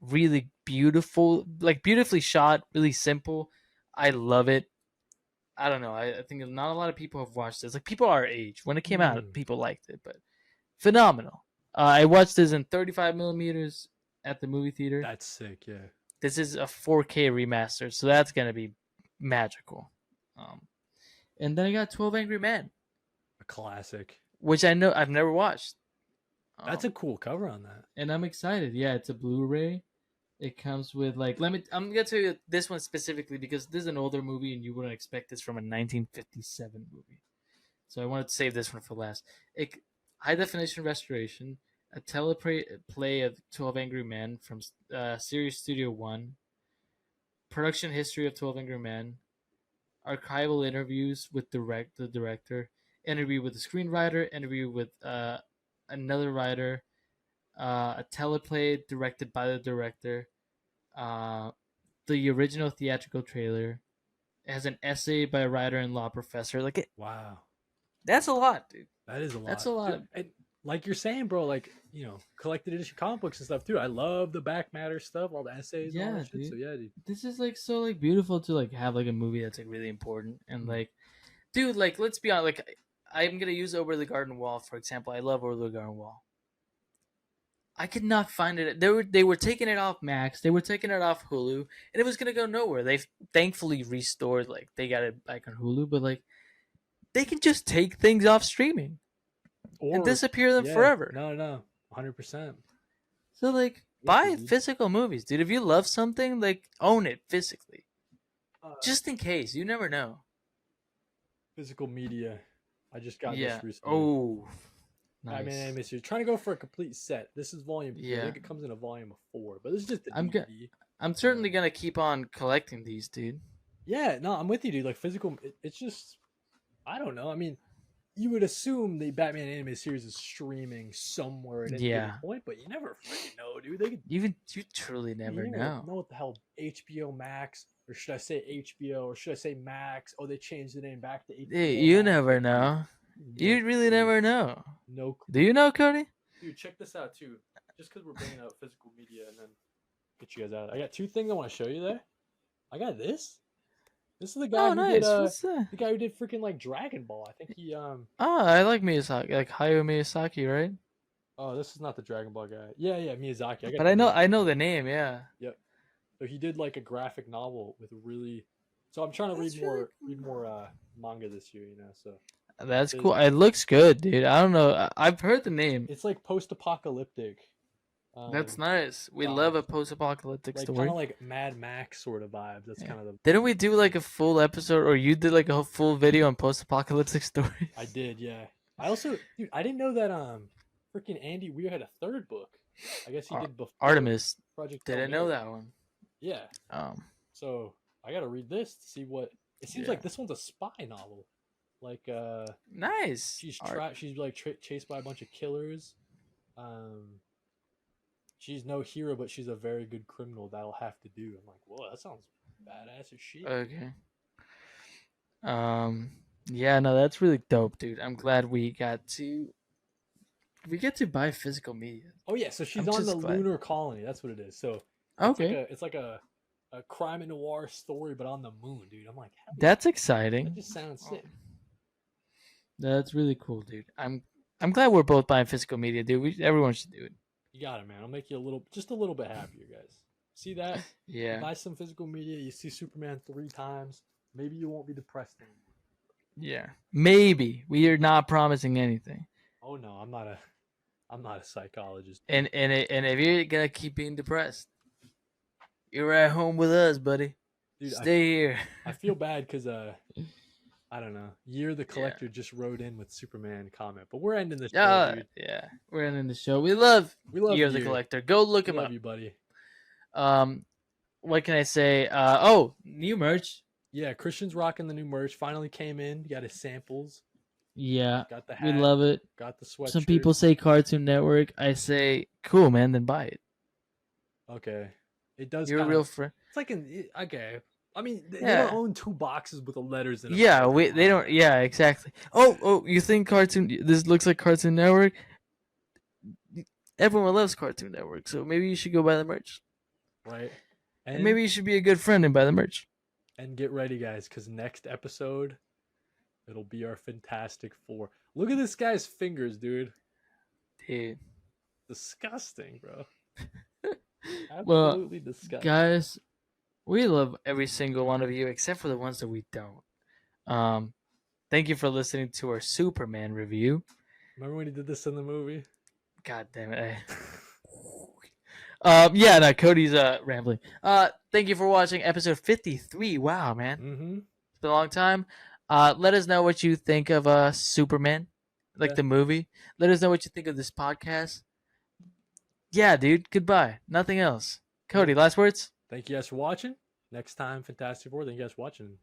Really beautiful, like beautifully shot, really simple. I love it. I don't know. I think not a lot of people have watched this. Like people our age, when it came out, people liked it, but phenomenal. I watched this in 35 millimeters at the movie theater. That's sick, yeah. This is a 4K remaster, so that's gonna be magical. And then I got 12 Angry Men, a classic, which I know I've never watched. That's a cool cover on that, and I'm excited. Yeah, it's a Blu-ray. It comes with like I'm gonna tell you this one specifically because this is an older movie and you wouldn't expect this from a 1957 movie. So I wanted to save this one for last. High definition restoration, a teleplay of 12 Angry Men from Series Studio One, production history of 12 Angry Men, archival interviews with the director, interview with the screenwriter, interview with another writer, a teleplay directed by the director, the original theatrical trailer. It has an essay by a writer and law professor. Wow, that's a lot, dude. That is a lot. That's a lot. And like you're saying, bro, like, you know, collected edition comic books and stuff too. I love the back matter stuff, all the essays, and all that shit. So yeah, dude. This is like so like beautiful to like have like a movie that's like really important and like, dude, like let's be honest, like I'm gonna use Over the Garden Wall for example. I love Over the Garden Wall. I could not find it. They were taking it off Max. They were taking it off Hulu, and it was gonna go nowhere. They've thankfully restored, like they got it back on Hulu, but like they can just take things off streaming and disappear them forever. No, 100%. So like buy physical movies, dude. If you love something, like own it physically. Just in case, you never know. Physical media. I just got this recently. Oh, nice. Batman animated series. Trying to go for a complete set. This is volume 3. I think it comes in a volume of 4, but this is just the DVD. I'm certainly gonna keep on collecting these, dude. Yeah, no, I'm with you, dude. Like physical, it's just, I don't know. I mean, you would assume the Batman animated series is streaming somewhere at any given point, but you never freaking know, dude. You truly never know what the hell HBO Max, or should I say HBO, or should I say Max? Oh, they changed the name back to HBO. You never know. You really never know. No. Do you know, Cody? Dude, check this out too. Just because we're bringing out physical media, and then get you guys out. I got 2 things I want to show you there. I got this. This is the guy who did the guy who did freaking like Dragon Ball. I think he I like Miyazaki, like Hayao Miyazaki, right? Oh, this is not the Dragon Ball guy. Yeah, Miyazaki. But I know the name, yeah. Yep. So he did like a graphic novel with really. So I'm trying to read more manga this year, you know. So that's cool. It looks good, dude. I don't know. I've heard the name. It's like post-apocalyptic. That's nice. We love a post-apocalyptic story. Kind of like Mad Max sort of vibes. That's kind of the. Didn't we do like a full episode, or you did like a full video on post-apocalyptic stories? I did, yeah. I also, dude, I didn't know that freaking Andy Weir had a 3rd book. I guess he did before Artemis. Project. Didn't know that one. Yeah. So I gotta read this to see what it seems like. This one's a spy novel. Like nice. She's like chased by a bunch of killers. She's no hero, but she's a very good criminal that'll have to do. I'm like, whoa, that sounds badass as shit. Okay. Yeah, no, that's really dope, dude. I'm glad we get to buy physical media. Oh yeah, so she's on the lunar colony. That's what it is. So it's like a crime and noir story, but on the moon, dude. I'm like, that's exciting. That just sounds sick. That's really cool, dude. I'm glad we're both buying physical media, dude. Everyone should do it. You got it, man. I'll make you just a little bit happier, guys. See that? Yeah. You buy some physical media. You see Superman 3 times. Maybe you won't be depressed anymore. Yeah. Maybe. We are not promising anything. Oh no, I'm not a psychologist. And if you're gonna keep being depressed, you're at home with us, buddy. Dude, stay here. I feel bad because I don't know. Year the Collector just wrote in with Superman comment, but we're ending the show, dude. Yeah, we're ending the show. We love Year the Collector. Go look him up. You, buddy. What can I say? New merch. Yeah, Christian's rocking the new merch. Finally came in. Got his samples. Yeah, got the hat. We love it. Got the sweatshirt. Some people say Cartoon Network. I say, cool, man. Then buy it. Okay, it does. You're a real friend. It's like okay. I mean, they don't own 2 boxes with the letters in them. Yeah, they don't. Yeah, exactly. Oh, you think this looks like Cartoon Network? Everyone loves Cartoon Network, so maybe you should go buy the merch. Right. And maybe you should be a good friend and buy the merch. And get ready, guys, because next episode, it'll be our Fantastic Four. Look at this guy's fingers, dude. Dude. Disgusting, bro. Absolutely disgusting. Guys, we love every single one of you except for the ones that we don't. Thank you for listening to our Superman review. Remember when he did this in the movie? God damn it. Cody's rambling. Thank you for watching episode 53. Wow, man. Mm-hmm. It's been a long time. Let us know what you think of Superman, the movie. Let us know what you think of this podcast. Yeah, dude. Goodbye. Nothing else. Cody, last words? Thank you guys for watching. Next time, Fantastic Four. Thank you guys for watching.